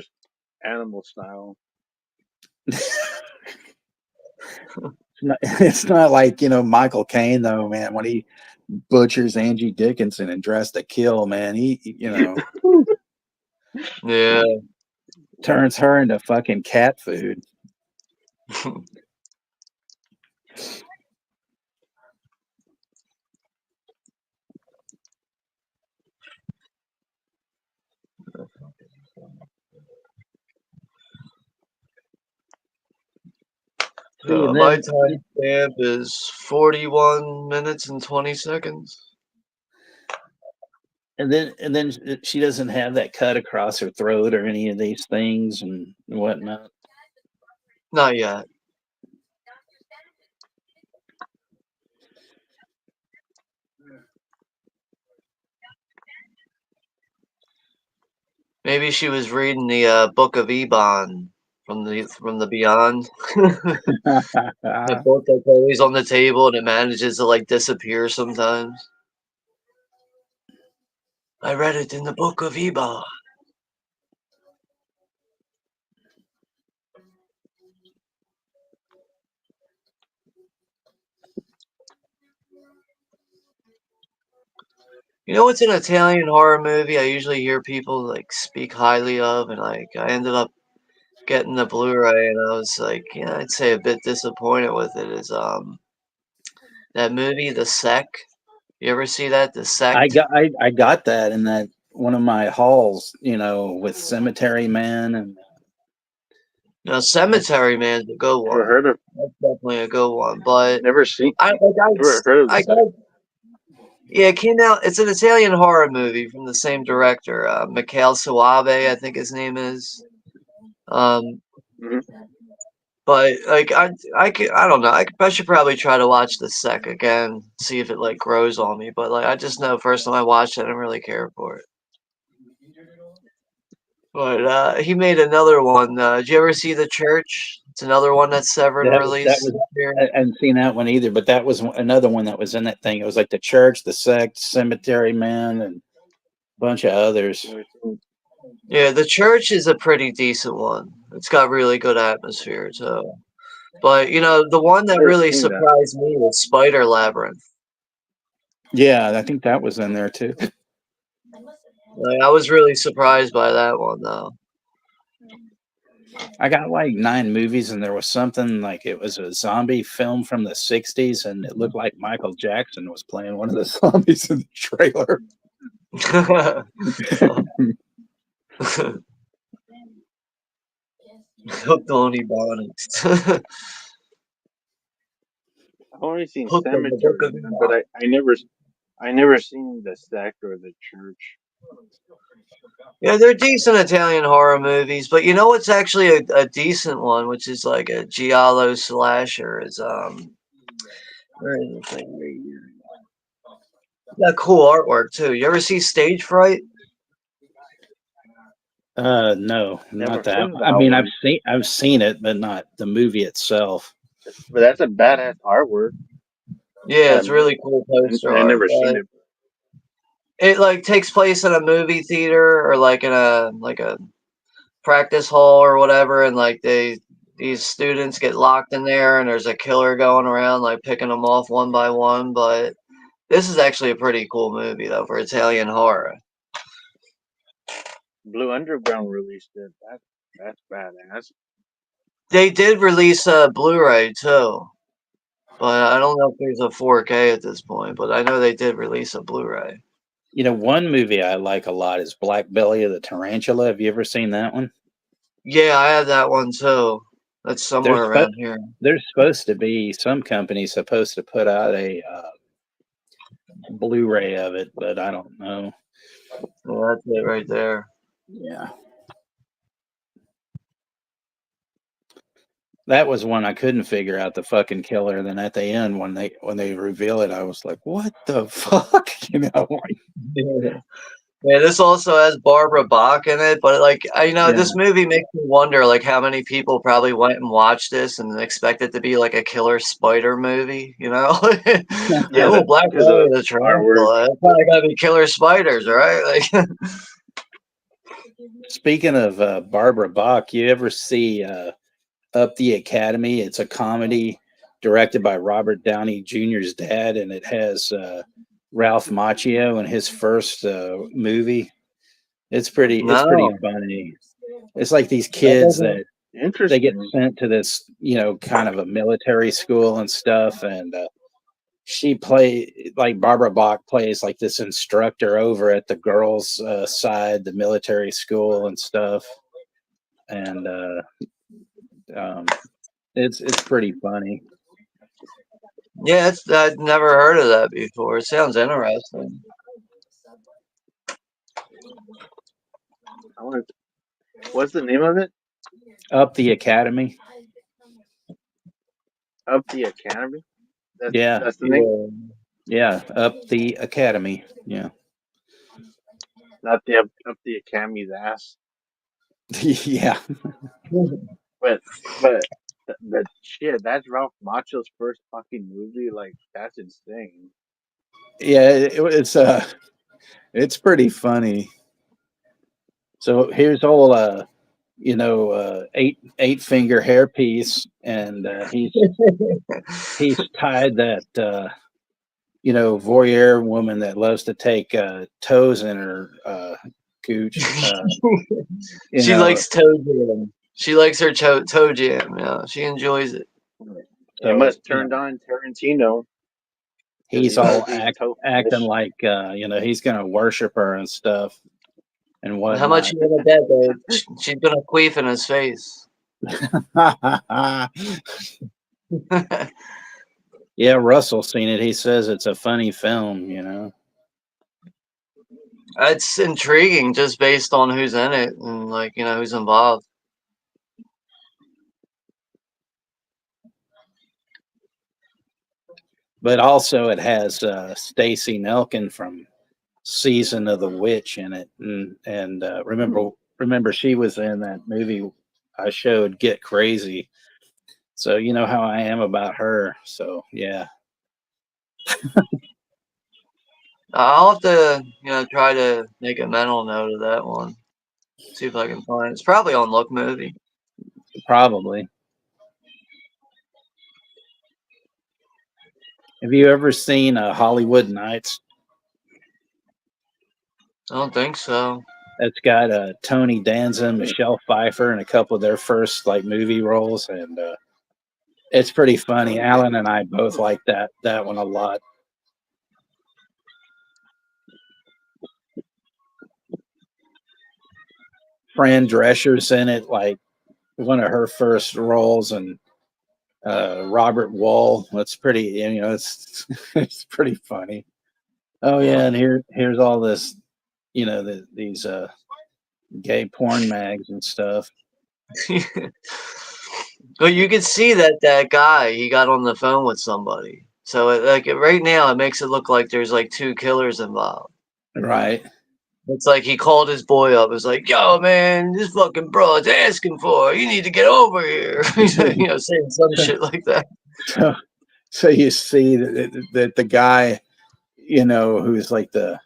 animal style. It's not like Michael Caine though, man. When he butchers Angie Dickinson and Dressed to Kill, man, he Yeah. turns her into fucking cat food. My time stamp is 41 minutes and 20 seconds. And then she doesn't have that cut across her throat or any of these things and whatnot. Not yet. Maybe she was reading the Book of Ebon from the Beyond. The book that's always on the table and it manages to like disappear sometimes. I read it in the Book of Ebon. You know what's an Italian horror movie I usually hear people like speak highly of, and like I ended up getting the Blu-ray, and I was like, yeah, I'd say a bit disappointed with it. Is that movie, The Sec? You ever see that, The Sect? I got that in that one of my halls, you know, with Cemetery Man and No, Cemetery Man's a good Never one. heard of. That's definitely a good one. But Never seen. I Never heard of I this. got yeah, it came out. It's an Italian horror movie from the same director, Mikhail Soavi, I think his name is. Um, Mhm. but like I don't know. I should probably try to watch The Sec again, see if it like grows on me. But like I just know first time I watched it, I didn't really care for it. But he made another one. Did you ever see The Church? It's another one that Severin that released was this year. I hadn't seen that one either, but that was another one that was in that thing. It was like the church, the sect, Cemetery Man, and a bunch of others. Never seen. Yeah, The Church is a pretty decent one. It's got really good atmosphere too. But you know, the one that Never really seen that. surprised me was Spider Labyrinth. Yeah, I think that was in there too. Like, I was really surprised by that one though. I got like 9 movies, and there was something like it was a zombie film from the '60s, and it looked like Michael Jackson was playing one of the zombies in the trailer. Hooked on Ebonics. I've only seen Hooked on the Book Cemetery of Man, but Ebon. I never seen the Sect or the Church. Yeah, they're decent Italian horror movies, but you know what's actually a decent one, which is like a giallo slasher, is where is the thing right here? Got cool artwork too. You ever see Stage Fright? No, Never not heard that. of I that mean, one. I've seen it, but not the movie itself. But that's a badass artwork. Yeah, That it's really movie. cool poster I art, never seen but it. it like takes place in a movie theater or like in a practice hall or whatever, and like these students get locked in there, and there's a killer going around like picking them off one by one. But this is actually a pretty cool movie though for Italian horror. Blue Underground released it. That's badass. They did release a Blu-ray too, but I don't know if there's a 4K at this point. But I know they did release a Blu-ray. You know, one movie I like a lot is Black Belly of the Tarantula. Have you ever seen that one? Yeah, I have that one too. That's There's somewhere spo- around here. there's supposed to be some company supposed to put out a Blu-ray of it, but I don't know. Well, that's it right there. Yeah, that was one I couldn't figure out the fucking killer. Then at the end, when they reveal it, I was like, "What the fuck?" You know? Yeah. Yeah, this also has Barbara Bach in it, but like Yeah, this movie makes me wonder like how many people probably went and watched this and expect it to be like a killer spider movie, you know? Like, Yeah, oh, Black because Belly of of the artwork. Tarantula. It's probably gotta be killer spiders, right? Like Speaking of Barbara Bach, you ever see Up the Academy? It's a comedy directed by Robert Downey Jr.'s dad, and it has Ralph Macchio in his first movie. It's pretty no. funny. It's like these That kids doesn't that they get Interesting. sent to this, you know, kind of a military school and stuff, and she play like Barbara Bach plays like this instructor over at the girls' side, the military school and stuff, and um, it's pretty funny. Yeah, I'd never heard of that before. It sounds interesting. I want. What's the name of it? Up the Academy. Up the Academy. Yeah, That's the name. Yeah. yeah, Up the Academy. Yeah. Not the up the Akami's ass. Yeah. But the shit, that's Ralph Macchio's first fucking movie. Like that's insane. Yeah, it's pretty funny. So here's old eight finger hairpiece, and he's tied that voyeur woman that loves to take toes in her gooch. You She know, likes toe jam. She likes her toe jam. Yeah, she enjoys it. It so must turned on Tarantino because he's he loves all eating toe acting fetish. like he's gonna worship her and stuff and How much whatnot. you know about that, babe? She's gonna queef in his face. Yeah, Russell's seen it. He says it's a funny film. It's intriguing just based on who's in it and who's involved. But also it has Stacy Nelkin from Season of the Witch in it, and remember she was in that movie I showed, Get Crazy. So you know how I am about her. So yeah. I'll have to try to make a mental note of that one. See if I can find it. It's probably on Look Movie. Probably. Have you ever seen Hollywood Nights? I don't think so. It's got Tony Danza, Michelle Pfeiffer, and a couple of their first movie roles, and it's pretty funny. Alan and I both like that one a lot. Fran Drescher's in it, like one of her first roles, and Robert Wall. That's pretty, it's it's pretty funny. Oh yeah, and here's all this, these gay porn mags and stuff. Well, you can see that guy, he got on the phone with somebody. So right now it makes it look like there's like two killers involved. Right. It's like he called his boy up. It's like, yo, man, this fucking broad's asking for it. You need to get over here. Saying some shit like that. So you see that the guy, who's like the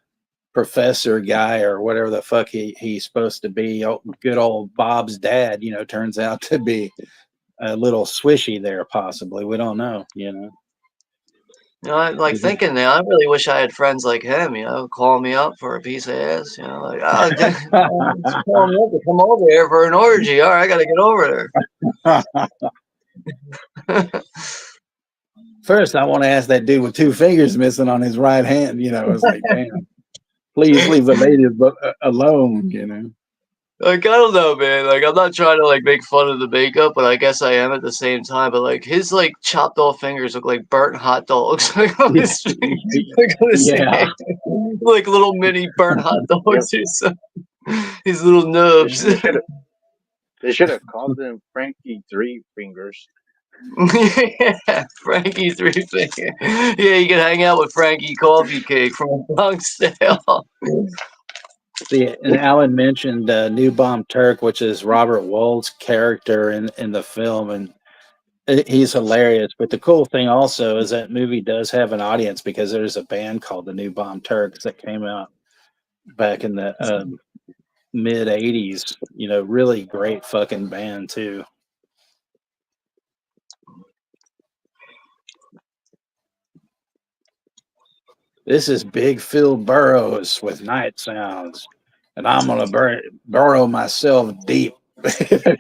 professor guy or whatever the fuck he's supposed to be, good old Bob's dad, turns out to be a little swishy there, possibly. We don't know. I'm like thinking now, I really wish I had friends like him, call me up for a piece of ass, like, oh, call me up to come over here for an orgy. All right, I got to get over there. First, I want to ask that dude with two fingers missing on his right hand. It's like, damn, please leave the lady alone. Like, I don't know, man. Like, I'm not trying to make fun of the makeup, but I guess I am at the same time. But his chopped off fingers look like burnt hot dogs. On his Yeah. Like little mini burnt hot dogs or something. His little nubs. They should have called him Frankie Three Fingers. Yeah, Frankie Three Finger. Yeah, you can hang out with Frankie Coffee Cake from Bronx Tale. See, and Alan mentioned New Bomb Turk, which is Robert Wold's character in the film, and he's hilarious. But the cool thing also is that movie does have an audience because there's a band called the New Bomb Turks that came out back in the mid '80s. Really great fucking band too. This is Big Phil Burrows with Night Sounds, and I'm gonna burrow myself deep. I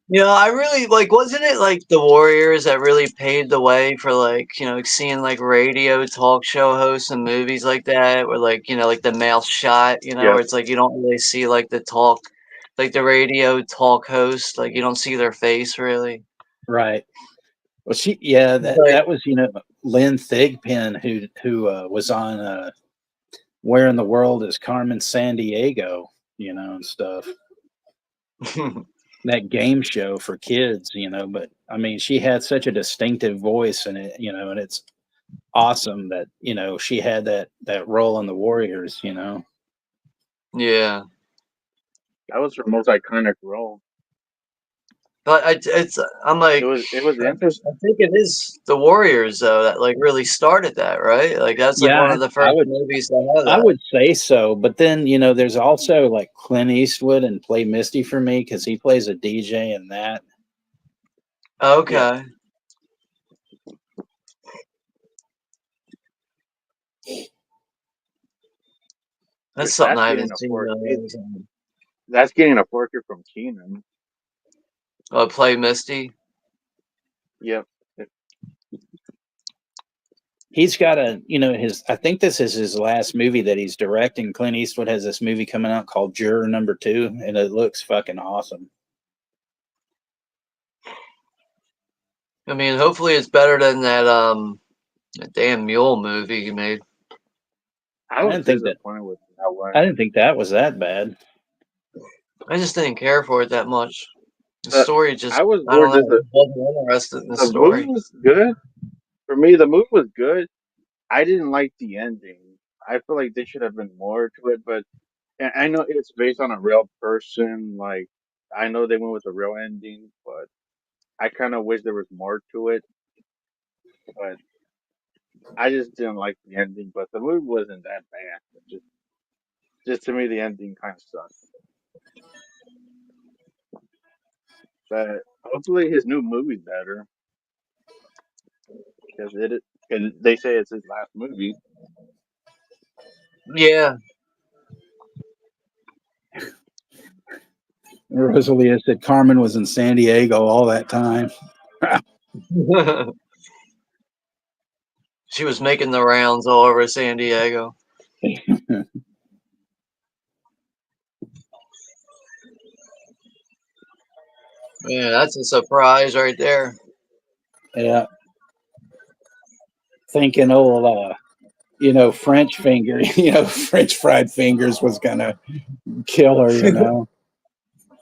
really wasn't it the Warriors that really paved the way for seeing radio talk show hosts and movies like that, where the mouth shot, where it's you don't really see the talk, the radio talk host, you don't see their face really. Right. Well, that was Lynn Thigpen who was on Where in the World is Carmen Sandiego, and stuff. That game show for kids, but I mean, she had such a distinctive voice in it, and it's awesome that, she had that role in the Warriors, Yeah. That was her most iconic role. But I'm like, It was I interesting. think it is the Warriors though that like really started that, right? Like that's like one Yeah, of the I first would movies to have I that. would say so. But then there's also like Clint Eastwood and Play Misty for me because he plays a DJ in that. Yeah. Okay. That's something That's I getting haven't a seen pork. in a long time. That's getting a portrait from Keenan. Oh, Play Misty. Yep. He's got his. I think this is his last movie that he's directing. Clint Eastwood has this movie coming out called Juror Number 2, and it looks fucking awesome. I mean, hopefully it's better than that damn mule movie he made. I I was didn't think that. disappointed with that one. I didn't think that was that bad. I just didn't care for it that much. The But story just, I was I more don't know, just I wasn't interested in the the movie story. was good. For me, the movie was good. I didn't like the ending. I feel like there should have been more to it, but and I know it's based on a real person. Like I know they went with a real ending, but I kind of wish there was more to it. But I just didn't like the ending. But the movie wasn't that bad. Just to me, the ending kind of sucked. But hopefully, his new movie's better because cause they say it's his last movie. Yeah. Rosalia said Carmen was in San Diego all that time. She was making the rounds all over San Diego. Yeah, that's a surprise right there. Yeah, thinking French finger, French fried fingers was gonna kill her.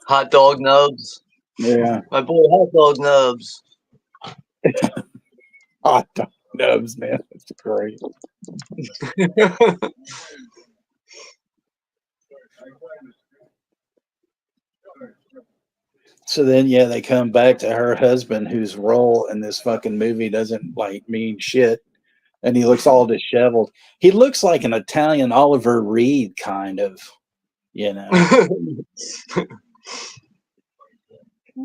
Hot dog nubs. Yeah, My boy, hot dog nubs. hot dog nubs, man, that's great. So then, yeah, they come back to her husband, whose role in this fucking movie doesn't like mean shit, and he looks all disheveled. He looks like an Italian Oliver Reed, kind of, you know.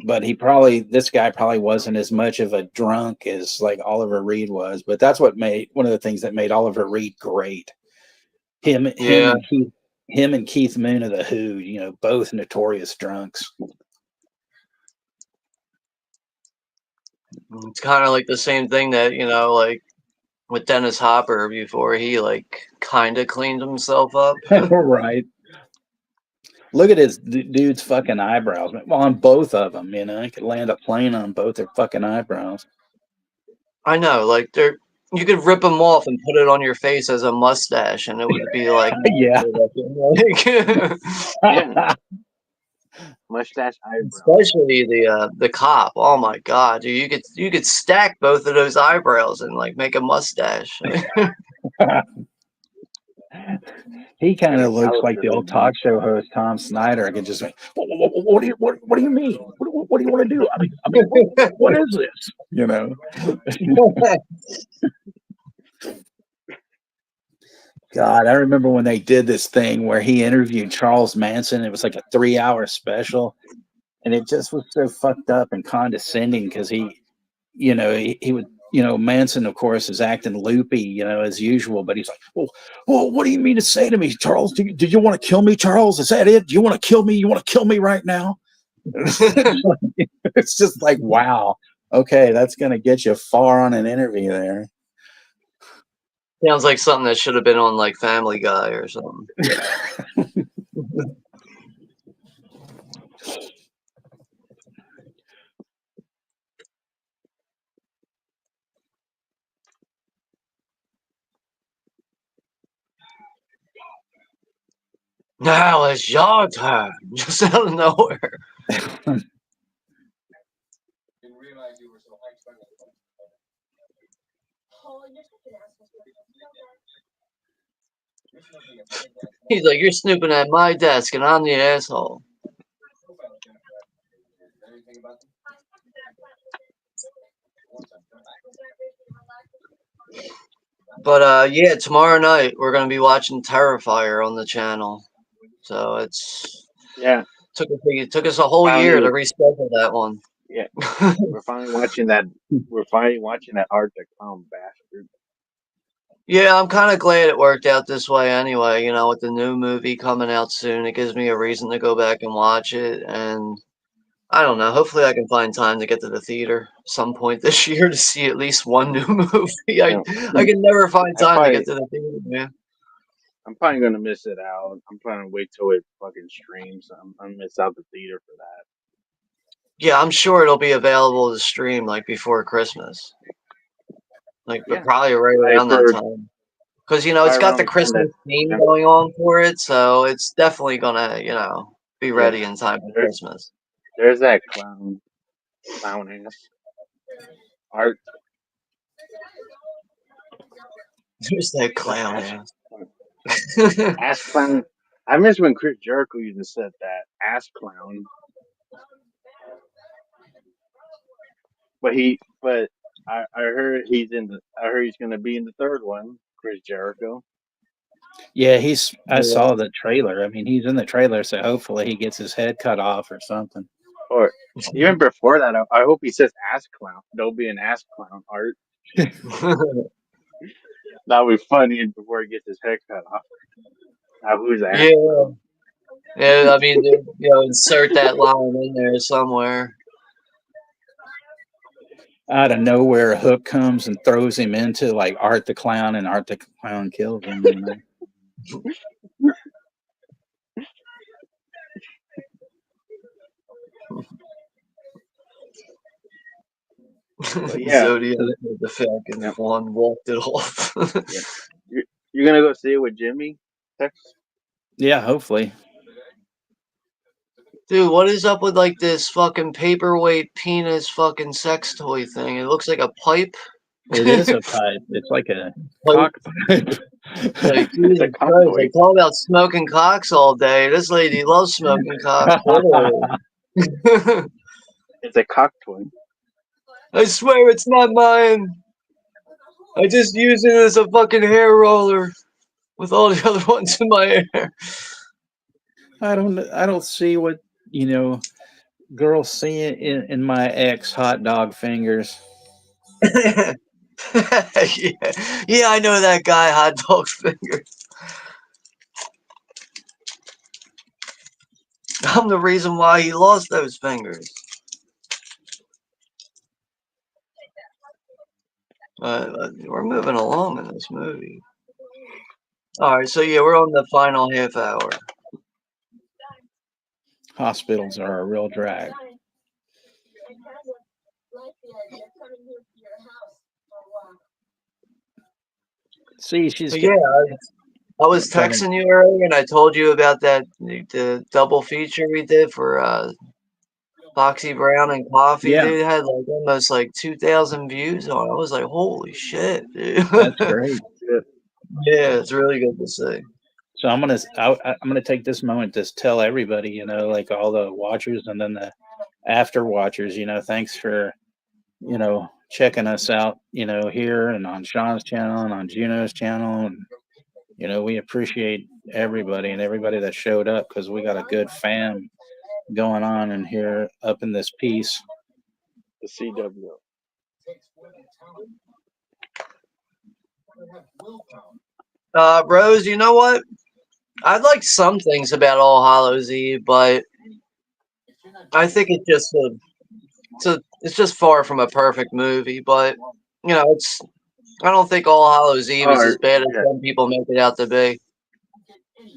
But this guy probably wasn't as much of a drunk as like Oliver Reed was. But that's what made one of the things that made Oliver Reed great. Him Yeah. and Keith Moon of the Who, both notorious drunks. It's kind of like the same thing that, like with Dennis Hopper before he like kind of cleaned himself up. Right. Look at his dude's fucking eyebrows. Well, on both of them, he could land a plane on both their fucking eyebrows. I know, like you could rip them off and put it on your face as a mustache, and it would be like, Yeah. Yeah. Mustache eyebrow. Especially the cop. Oh my god, dude, you could stack both of those eyebrows and like make a mustache. He kind Like a of looks like the old California. talk show host Tom Snyder. I could just like, what do you mean? What do you want to do? I mean, what is this? God, I remember when they did this thing where he interviewed Charles Manson. It was like a 3-hour special, and it just was so fucked up and condescending because he would. Manson, of course, is acting loopy, as usual. But he's like, well, what do you mean to say to me, Charles? Do you want to kill me, Charles? Is that it? Do you want to kill me? You want to kill me right now? It's just like, wow. Okay, that's going to get you far on an interview there. Sounds like something that should have been on like Family Guy or something. Now it's your turn. Just out of nowhere. He's like, you're snooping at my desk, and I'm the asshole. But yeah, tomorrow night we're gonna be watching Terrifier on the channel. So Yeah, it took us a whole finally, year to reschedule that one. yeah, we're finally watching that. We're finally watching that Art the Clown bastard. Yeah, I'm kind of glad it worked out this way anyway. You know, with the new movie coming out soon, it gives me a reason to go back and watch it. And I don't know. Hopefully, I can find time to get to the theater some point this year to see at least one new movie. I Yeah, I can never find I time to probably get to the theater, man. I'm probably gonna miss it out. I'm planning to wait till it fucking streams. I'm gonna miss out the theater for that. Yeah, I'm sure it'll be available to stream like before Christmas, but Yeah, probably right like around that time. Because it's right got around the the time that Christmas theme yeah, going on for it, so it's definitely gonna be yeah. ready in time for There, Christmas. there's that clown ass Art. There's that The clown ass ass. ass clown. I miss when Chris Jericho even said that ass clown. But I heard I heard he's gonna be in the third one. Chris Jericho. Yeah, I Yeah. saw the trailer. I mean, he's in the trailer, so hopefully he gets his head cut off or something. Or even before that, I hope he says ass clown. There'll be an ass clown Art. That would be funny before he gets his head cut off. Now who's ass Yeah. clown? Yeah, I mean, insert that line in there somewhere. Out of nowhere, Hook comes and throws him into like Art the Clown, and Art the Clown kills him. But yeah, Zodiac So with the Falcon yeah, one walked it off. yeah. You're gonna go see it with Jimmy? Tex? yeah, hopefully Dude, what is up with like this fucking paperweight penis fucking sex toy thing? It looks like a pipe. it is a pipe. It's like a Like, cock pipe. like It's a Jesus cock Christ, toy. they talk about smoking cocks all day. This lady loves smoking cocks. Literally. It's a cock toy. I swear it's not mine. I just use it as a fucking hair roller with all the other ones in my hair. I don't see what girls see in my ex hot dog fingers. Yeah. Yeah, I know that guy, Hot Dog Finger. I'm the reason why he lost those fingers. We're moving along in this movie. All right, so yeah, we're on the final half hour. Hospitals are a real drag. See, she's But yeah, I was go ahead. texting you earlier, and I told you about the double feature we did for Foxy Brown and Coffee. Yeah, Dude, it had like almost like 2,000 views on it. I was like, holy shit, dude. that's great. Yeah, it's really good to see. So I'm gonna take this moment to tell everybody, like all the watchers and then the after watchers, thanks for checking us out, here and on Sean's channel and on Juno's channel, and we appreciate everybody and everybody that showed up because we got a good fam going on in here up in this piece. The CW. Rose, you know what? I like some things about All Hallows Eve, but I think it's just far from a perfect movie. But I don't think All Hallows Eve is Oh as bad as yeah. some people make it out to be.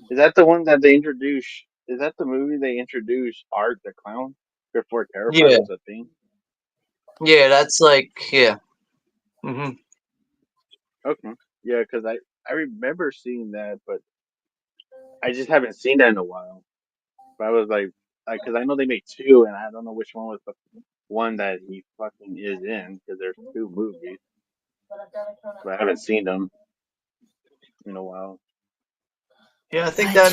Is that the one that they introduced? Is that the movie they introduced Art the Clown before Terrifier Yeah, was a thing? yeah, that's like hmm Okay. Yeah, because I remember seeing that, but I just haven't seen that in a while. But I was like, because I know they made two, and I don't know which one was the one that he fucking is in, because there's two movies, but I haven't seen them in a while. Yeah, I think that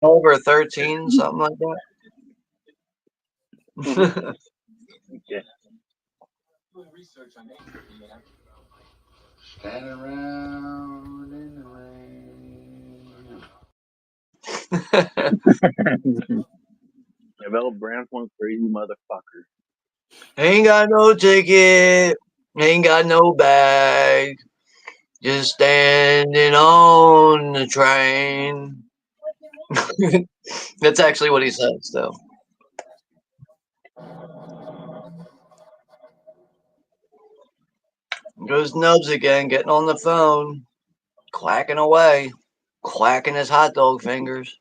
over 13, something like that. Yeah. Stand around in the rain. Develop brand one crazy motherfucker. Ain't got no ticket, ain't got no bag, just standing on the train. That's actually what he says, though. Goes Nubs again, getting on the phone, quacking away, quacking his hot dog fingers.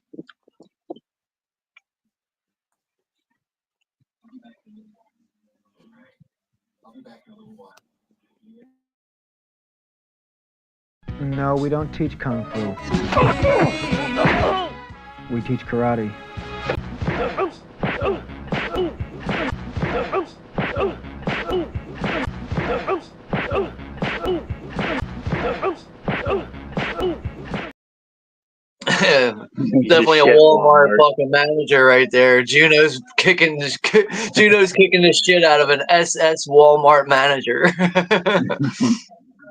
No, we don't teach Kung Fu. We teach karate. Definitely a Walmart fucking manager right there. Juno's kicking the shit out of an SS Walmart manager.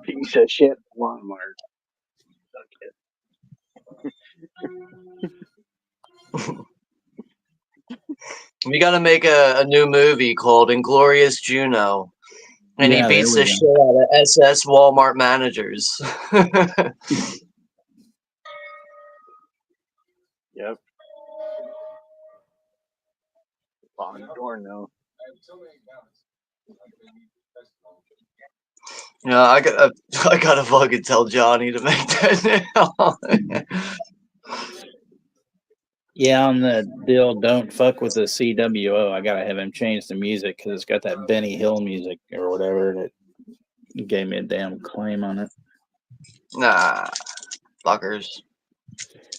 Piece of shit Walmart. We got to make a new movie called Inglorious Juno, and he Yeah, there beats we the go. shit out of SS Walmart managers. Yep. Buongiorno. Yeah, I gotta fucking tell Johnny to make that now. Yeah, on the deal, don't fuck with the CWO. I gotta have him change the music because it's got that Benny Hill music or whatever that gave me a damn claim on it. Nah, fuckers.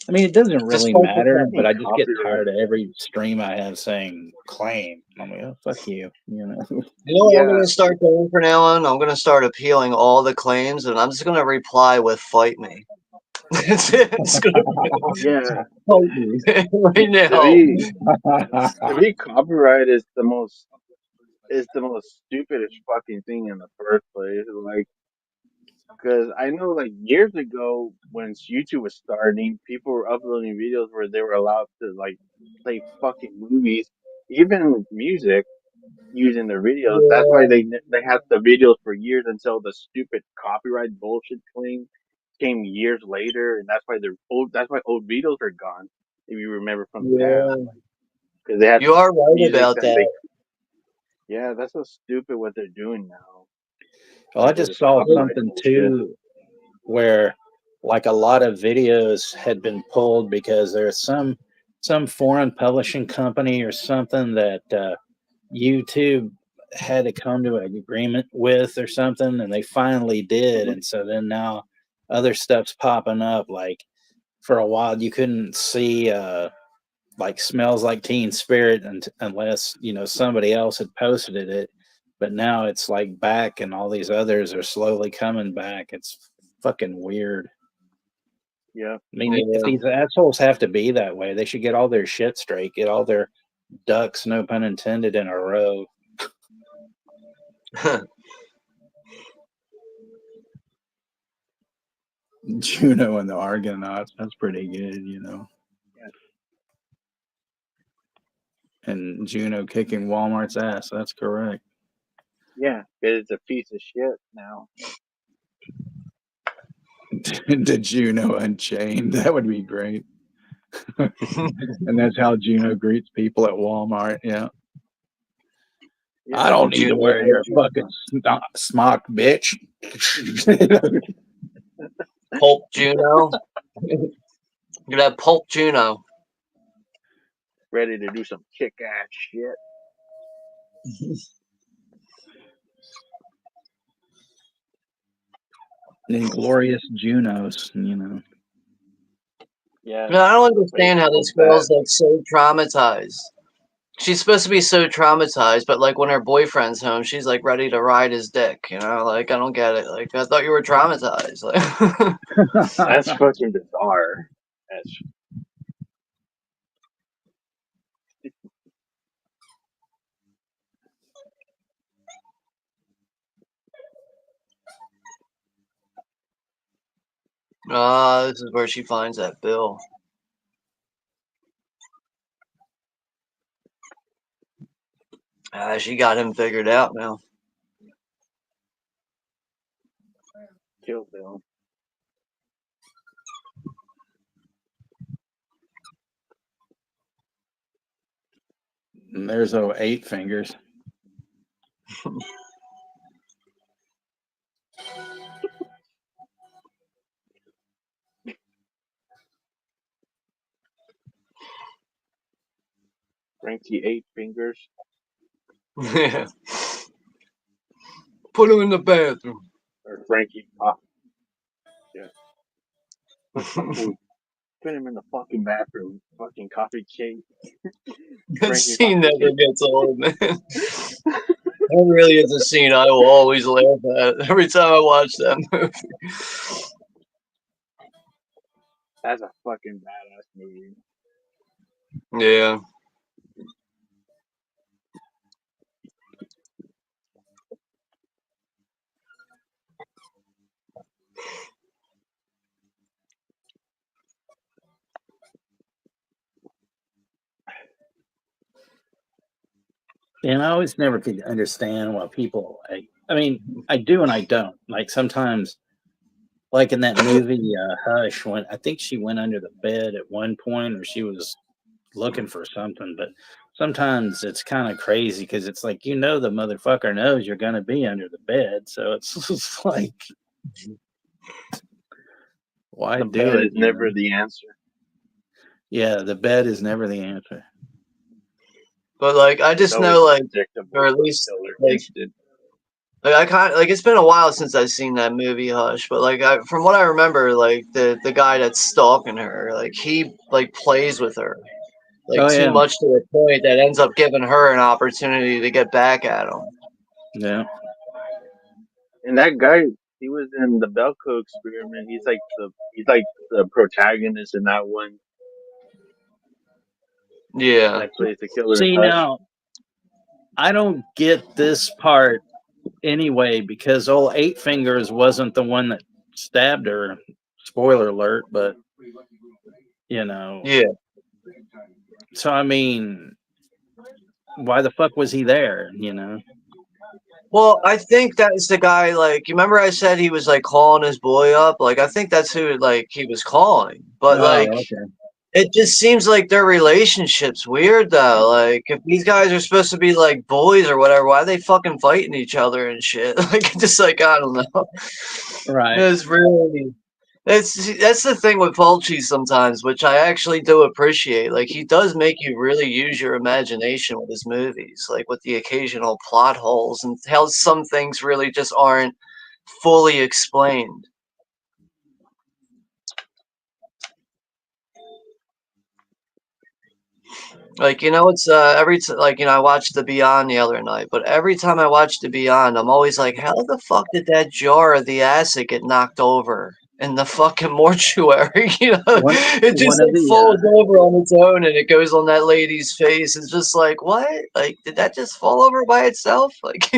I mean, it doesn't really Despite the matter, but fucking I just get copyright. tired of every stream I have saying claim. I'm like, oh, fuck you, you know. You know what I'm gonna start doing from now on? I'm gonna start appealing all the claims, and I'm just gonna reply with "fight me." That's it. It's gonna Yeah. fight me right now. To be copyright is the most stupidest fucking thing in the first place. Like, because I know like years ago when YouTube was starting, people were uploading videos where they were allowed to like play fucking movies, even music using their videos. That's why Yeah. they had the videos for years until the stupid copyright bullshit claim came years later, and that's why they're old. That's why old videos are gone. If you remember from the past, Yeah. because they had You are right music about that that. they. Yeah, that's so stupid what they're doing now. Well, I With just this saw copyright something bullshit. too where like a lot of videos had been pulled because there's some foreign publishing company or something that YouTube had to come to an agreement with or something, and they finally did. And so then now other stuff's popping up. Like for a while, you couldn't see like "Smells Like Teen Spirit" unless somebody else had posted it. But now it's like back, and all these others are slowly coming back. It's fucking weird. Yeah. I mean, if these assholes have to be that way, they should get all their shit straight, get all their ducks, no pun intended, in a row. Juno and the Argonauts. That's pretty good. And Juno kicking Walmart's ass. That's correct. Yeah, because it's a piece of shit now. To Juno Unchained. That would be great. And that's how Juno greets people at Walmart. Yeah. I don't need to wear your fucking smock, bitch. Pulp Juno. Look at that Pulp Juno. Ready to do some kick ass shit. Inglorious Junos. Yeah. I don't understand how this girl's like so traumatized. she's supposed to be so traumatized, but like when her boyfriend's home, she's like ready to ride his dick. You know, like I don't get it. Like I thought you were traumatized. Like, That's fucking bizarre. That's this is where she finds that bill. She got him figured out now. Kill Bill. And there's eight fingers. Frankie Eight Fingers. Yeah. Put him in the bathroom. Or Frankie Pop. Yeah. Put him in the fucking bathroom. Fucking coffee cake. That scene never gets old, man. That really is a scene I will always laugh at every time I watch that movie. That's a fucking badass movie. Yeah. And I always never could understand why people. I mean, I do and I don't. Like sometimes, like in that movie Hush, when I think she went under the bed at one point, or she was looking for something. But sometimes it's kind of crazy because it's like the motherfucker knows you're gonna be under the bed, so it's just like, why The do bed it? is never the answer. Yeah, the bed is never the answer. But like I just know like, or at least like, I kind of like it's been a while since I've seen that movie Hush, but like from what I remember, like the guy that's stalking her, like he like plays with her, like Oh, too yeah. much to the point that ends up giving her an opportunity to get back at him. Yeah. And that guy, he was in the Belko Experiment. He's like the protagonist in that one. Yeah. That plays the killer in See, Hush. now I don't get this part anyway because old Eight Fingers wasn't the one that stabbed her. Spoiler alert, but Yeah. So I mean, why the fuck was he there? Well, I think that's the guy. Like, you remember I said he was like calling his boy up. Like, I think that's who like he was calling. But like, Oh, okay. it just seems like their relationship's weird though. Like, if these guys are supposed to be like boys or whatever, why are they fucking fighting each other and shit? Like, just like I don't know. Right. It's really. That's the thing with Fulci sometimes, which I actually do appreciate. Like he does make you really use your imagination with his movies, like with the occasional plot holes and how some things really just aren't fully explained. Like it's I watched The Beyond the other night, but every time I watch The Beyond, I'm always like, how the fuck did that jar of the acid get knocked over in the fucking mortuary? It just one of like the falls over on its own and it goes on that lady's face. It's just like, what? Like, did that just fall over by itself? Like,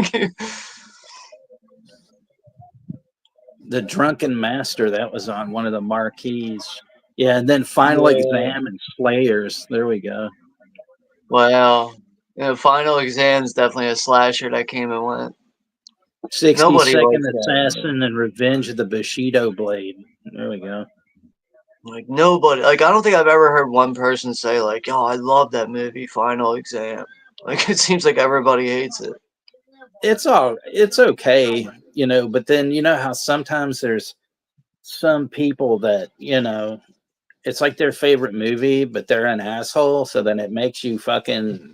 the Drunken Master, that was on one of the marquees. Yeah, and then Final yeah. Exam and Slayers. There we go. Wow. Final Exam's definitely a slasher that came and went. 60 Nobody Second likes that movie. Assassin and Revenge of the Bushido Blade. There we go. Like nobody, like I don't think I've ever heard one person say like, "Yo, I love that movie, Final Exam." Like it seems like everybody hates it. It's okay, but then how sometimes there's some people that, it's like their favorite movie, but they're an asshole, so then it makes you fucking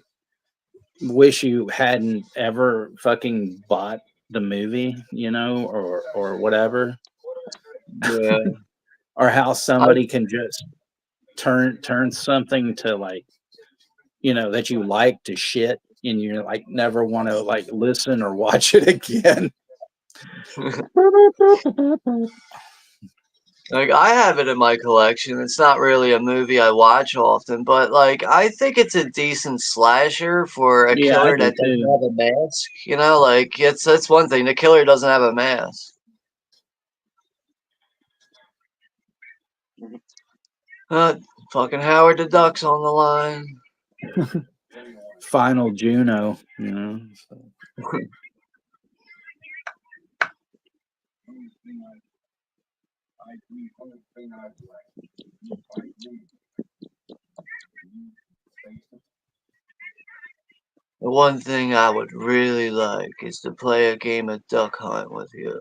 wish you hadn't ever fucking bought the movie, or whatever. Yeah. Or how somebody can just turn something to like you know, that you like to shit and you like never want to like listen or watch it again. Like I have it in my collection. It's not really a movie I watch often, but like I think it's a decent slasher for a Yeah, I killer do that doesn't too. have a mask. You know, like that's one thing. The killer doesn't have a mask. Uh, Fucking Howard the Duck's on the line. Final Juno, you know. So. The one thing I would really like is to play a game of Duck Hunt with you.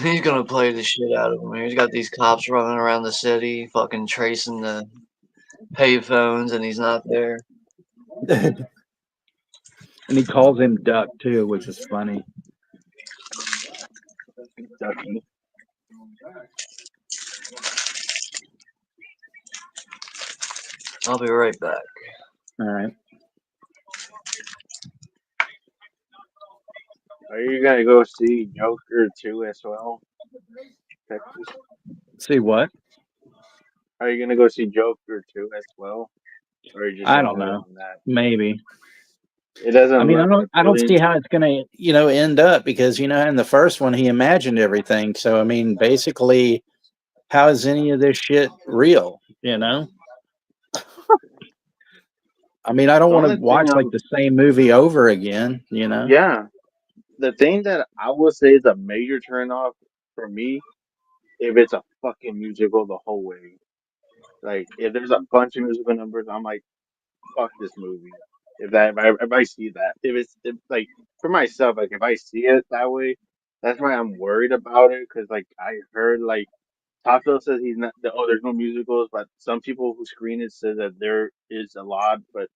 He's gonna play the shit out of him. He's got these cops running around the city, fucking tracing the payphones, and he's not there. And he calls him Duck too, which is funny. Ducky. I'll be right back. All right. Are you gonna go see Joker 2 as well? Texas? See what? Are you gonna go see Joker 2 as well? Or are you just I gonna don't hold know. on that? Maybe. It doesn't I mean, look I don't see really. how it's gonna, you know, end up because you know, in the first one he imagined everything. So I mean, basically, how is any of this shit real? You know? I mean, I don't The want to only thing watch like the same movie over again. You know? yeah, the thing that I would say is a major turn off for me if it's a fucking musical the whole way. Like if there's a bunch of musical numbers, I'm like, fuck this movie. If I see that, if like for myself, like if I see it that way, that's why I'm worried about it. Cause like I heard like Taco says he's not. Oh, there's no musicals, but some people who screen it said that there is a lot. But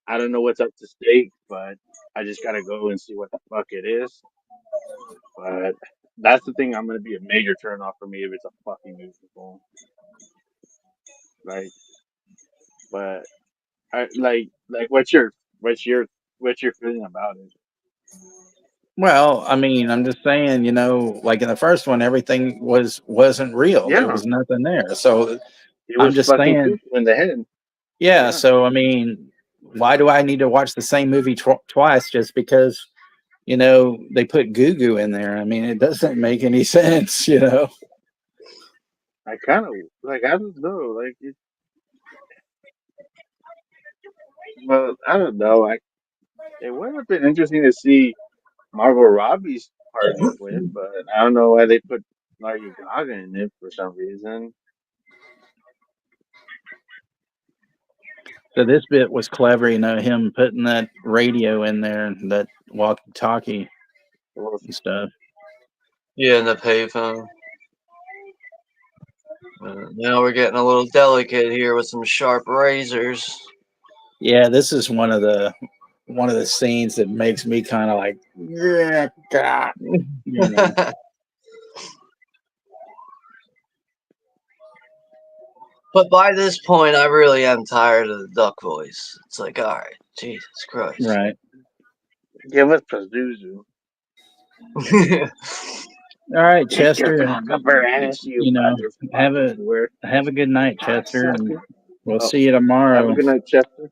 I don't know what's up to stake. But I just gotta go and see what the fuck it is. But that's the thing. I'm gonna be a major turn off for me if it's a fucking musical. Like, but I like what's your feeling about it? Well, I mean, I'm just saying, you know, like in the first one, everything wasn't real. There Yeah, was nothing there. So it I'm was just fucking saying, cuckoo in the head. yeah. Yeah, So I mean, why do I need to watch the same movie twice just because you know they put Goo Goo in there? I mean, it doesn't make any sense, you know. I kind of like I don't know like it. Well, I don't know. It would have been interesting to see Margot Robbie's part into it, but I don't know why they put Lady Gaga in it for some reason. So this bit was clever, you know, him putting that radio in there, that walkie-talkie Well, and stuff. Yeah, in the payphone. Now we're getting a little delicate here with some sharp razors. Yeah, this is one of the scenes that makes me kind of like, yeah, God, you know. But by this point, I really am tired of the duck voice. It's like, all right, Jesus Christ. Right. give us Pazuzu. All right, Take your Chester, cock up her ass, you you know, motherfucking word. have a good night, Chester, and Cocksucker. we'll Oh, see you have a tomorrow. good night, Chester.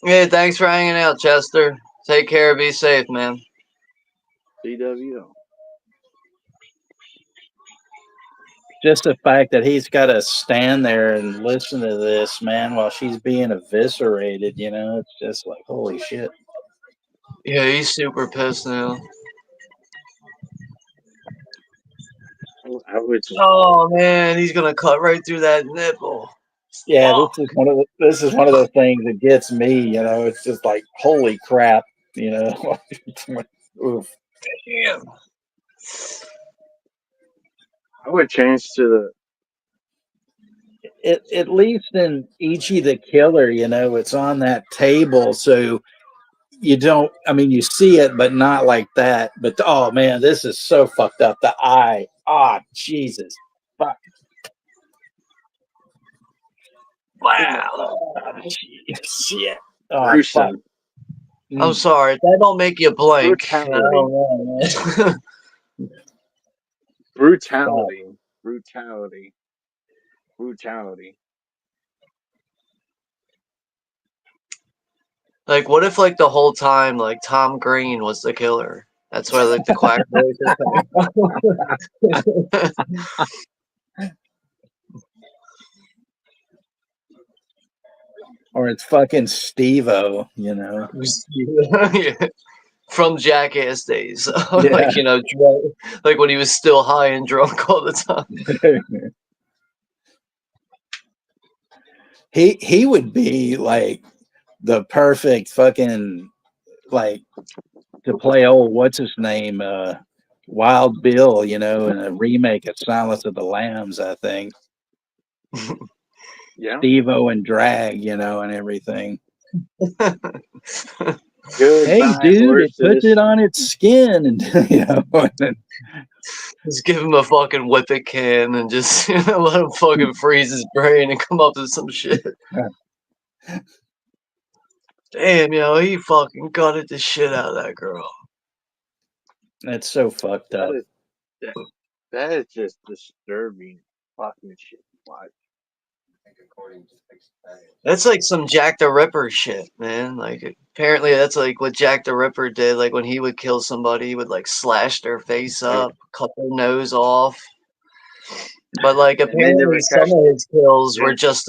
Hey, thanks for hanging out, Chester. Take care. Be safe, man. CW. Just the fact that he's got to stand there and listen to this, man, while she's being eviscerated, you know, it's just like, holy shit. Yeah, he's super pissed now. I would just. Oh man, he's gonna cut right through that nipple. Yeah, Oh, this is one of those things that gets me, you know, it's just like, holy crap, you know. Oof. damn. I would change to At least in Ichi the Killer, you know, it's on that table, so you don't. I mean, you see it, but not like that. But oh man, this is so fucked up. The eye. Ah, Jesus. Fuck. Wow. Shit. Oh, fuck. Gruesome. I'm sorry. That don't make you blank. I Brutality. don't know, man. Brutality. Brutality. Brutality. Like, what if, like, the whole time, like, Tom Green was the killer? That's where, like, the quack voice is coming from. Or it's fucking Steve-O, you know? Yeah. From Jackass days. Yeah. Like, you know, drunk, like when he was still high and drunk all the time. He would be like the perfect fucking like to play old what's his name Wild Bill, you know, in a remake of Silence of the Lambs, I think. Yeah. Steve-O and drag, you know, and everything. Hey, Goodbye, dude, it puts horses. it on its skin, and you know, and then, Just give him a fucking whippet can and just, you know, let him fucking freeze his brain and come up with some shit. Damn, yo, he fucking gutted the shit out of that girl. that's so fucked up. That is just disturbing fucking shit to watch. That's like some Jack the Ripper shit, man. Like, apparently that's like what Jack the Ripper did. Like, when he would kill somebody, he would, like, slash their face up, cut their nose off. But, like, And they never apparently some catch. of his kills Yeah. were just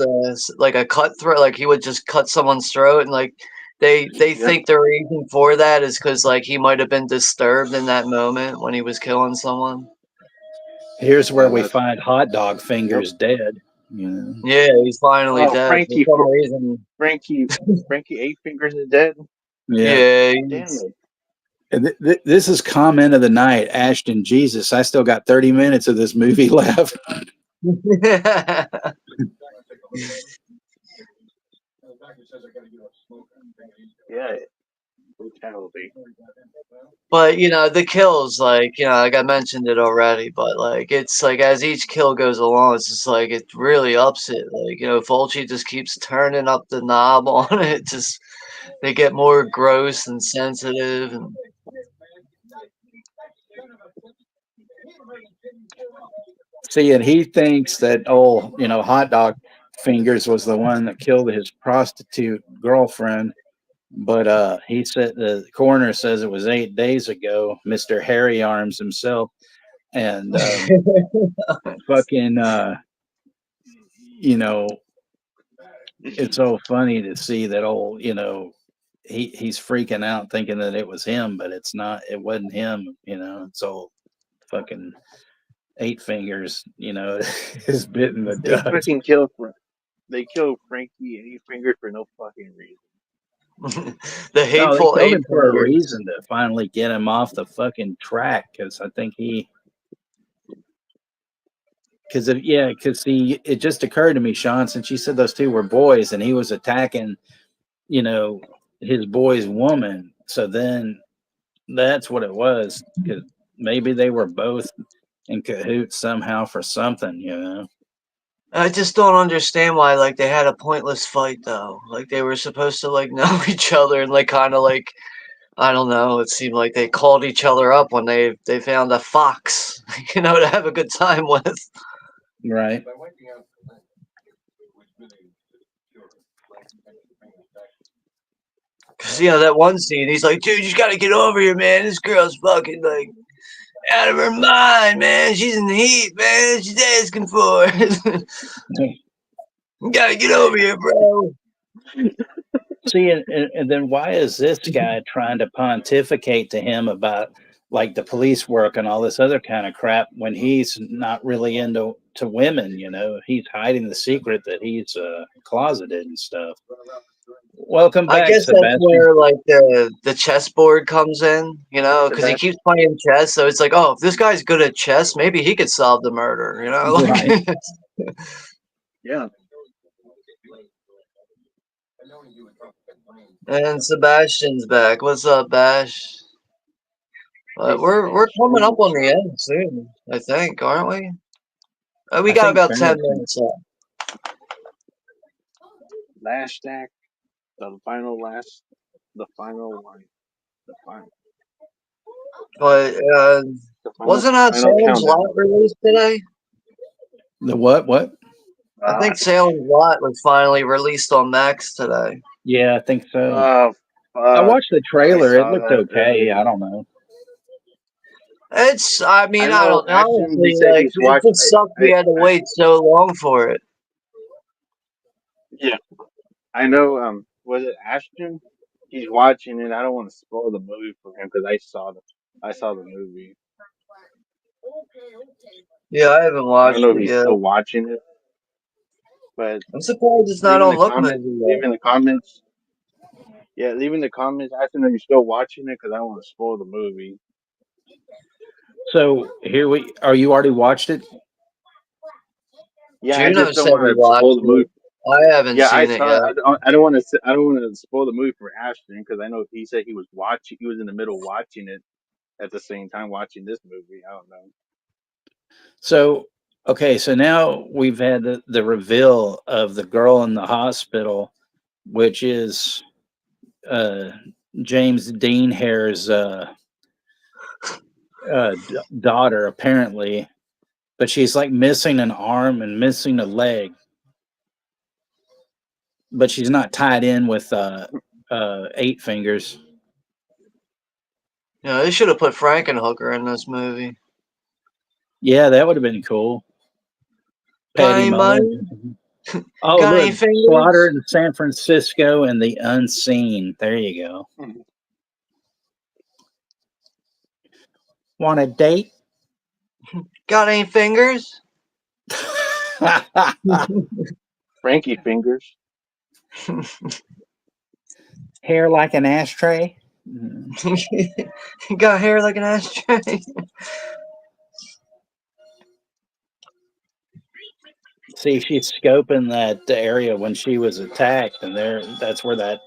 like a cutthroat. Like, he would just cut someone's throat, and like they Yeah. think the reason for that is because, like, he might have been disturbed in that moment when he was killing someone. Here's where Yeah, we that's- find Hot Dog Fingers dead. You know? Yeah, he's finally Oh, dead Frankie, for some reason. Frankie Eight Fingers is dead. Yeah. Yeah, Damn it. And this is comment of the night, Ashton. Jesus, I still got 30 minutes of this movie left. Yeah. Brutality. But, you know, the kills, like, you know, like I mentioned it already, but, like, it's like as each kill goes along, it's just like it really ups it. Like, you know, Fulci just keeps turning up the knob on it. Just they get more gross and sensitive, and See, and he thinks that you know, Hot Dog Fingers was the one that killed his prostitute girlfriend. But he said the coroner says it was 8 days ago. Mr. Harry Arms himself, and fucking, you know, it's so funny to see that old, you know, he's freaking out thinking that it was him, but it's not. It wasn't him. You know, it's old fucking Eight Fingers. You know, is bitten the They dust. fucking killed. They killed Frankie Eight Fingers for no fucking reason. the No, they hateful killed eight him for a fingers. reason to finally get him off the fucking track because I think because it just occurred to me, Sean, since you said those two were boys and he was attacking, you know, his boy's woman. So then that's what it was because maybe they were both in cahoots somehow for something, you know. I just don't understand why, like, they had a pointless fight though. Like, they were supposed to, like, know each other and, like, kind of like, I don't know. It seemed like they called each other up when they found a fox, you know, to have a good time with. Right. Cause, you know, that one scene, he's like, dude, you just gotta get over here, man. This girl's fucking, like, out of her mind, man. She's in the heat, man. She's asking for it. You gotta get over here, bro. See, and then why is this guy trying to pontificate to him about like the police work and all this other kind of crap when he's not really into women? You know, he's hiding the secret that he's closeted and stuff. Welcome I back, guess that's Sebastian. where, like, the chessboard comes in, you know, because he keeps playing chess. So it's like, oh, if this guy's good at chess, maybe he could solve the murder, you know? Like, Right. Yeah. and Sebastian's back. What's up, Bash? But we're coming up on the end soon, I think, aren't we? We I got think about 10 Barrington. minutes left. Last act, the final one, the final, But wasn't final Salem's countdown. Lot released today? The what? I think Salem's Lot was finally released on Max today. Yeah, I think so. Oh, I watched the I trailer. It saw looked that okay. earlier. I don't know. I mean, I know don't Ashton. honestly, He said like, he's it watched. just sucked we had to wait so long for it. Yeah, I know. Was it Ashton? He's watching it. I don't want to spoil the movie for him because I saw the movie. Yeah, I haven't I don't watched know if it he's yet. still watching it, but I'm surprised it's not leave in on the Look comment. Movie Leave yet. in the comments. Yeah, leave in the comments. Asking if you're still watching it because I don't want to spoil the movie. So here we are. You already watched it? Yeah, I Juno just don't said he want to watched spoil the movie. it. I haven't Yeah, I seen it saw. yet. I don't want to. I don't want to spoil the movie for Ashton because I know he said he was watching. He was in the middle watching it at the same time watching this movie. I don't know. So okay, so now we've had the reveal of the girl in the hospital, which is uh, James Dean Hare's daughter, apparently, but she's like missing an arm and missing a leg, but she's not tied in with eight fingers. Yeah, they should have put Frankenhooker in this movie. Yeah, that would have been cool. Got Patty any money? Mullen. Oh, Got any look, fingers? Slaughter in San Francisco and the Unseen. There you go. Want a date? Got any fingers? Frankie Fingers. Hair like an ashtray? Got hair like an ashtray. See, she's scoping that area when she was attacked, and that's where that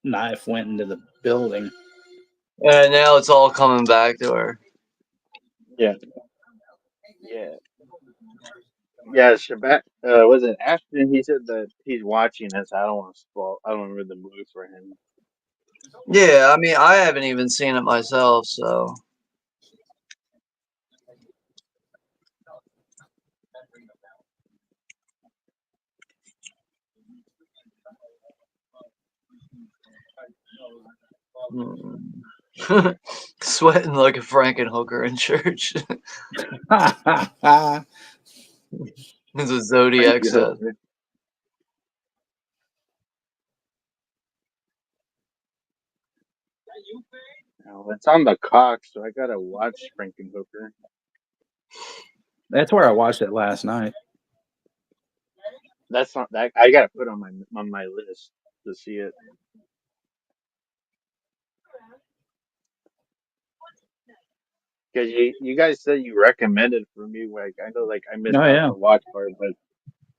knife went into the building. And now it's all coming back to her. Yeah. Yeah. Yeah, Shabbat, was it Ashton? He said that he's watching this. I don't want to spoil. I don't remember the movie for him. Yeah, I mean, I haven't even seen it myself, so. Sweating like a Frankenhooker in church. It's a Zodiac Frankie set. Hooker. Oh, it's on the Cox, so I gotta watch Frankenhooker. That's where I watched it last night. That's not that I gotta put on my list to see it. Because you guys said you recommended for me. Like I know, like I missed Oh out yeah, the watch part, but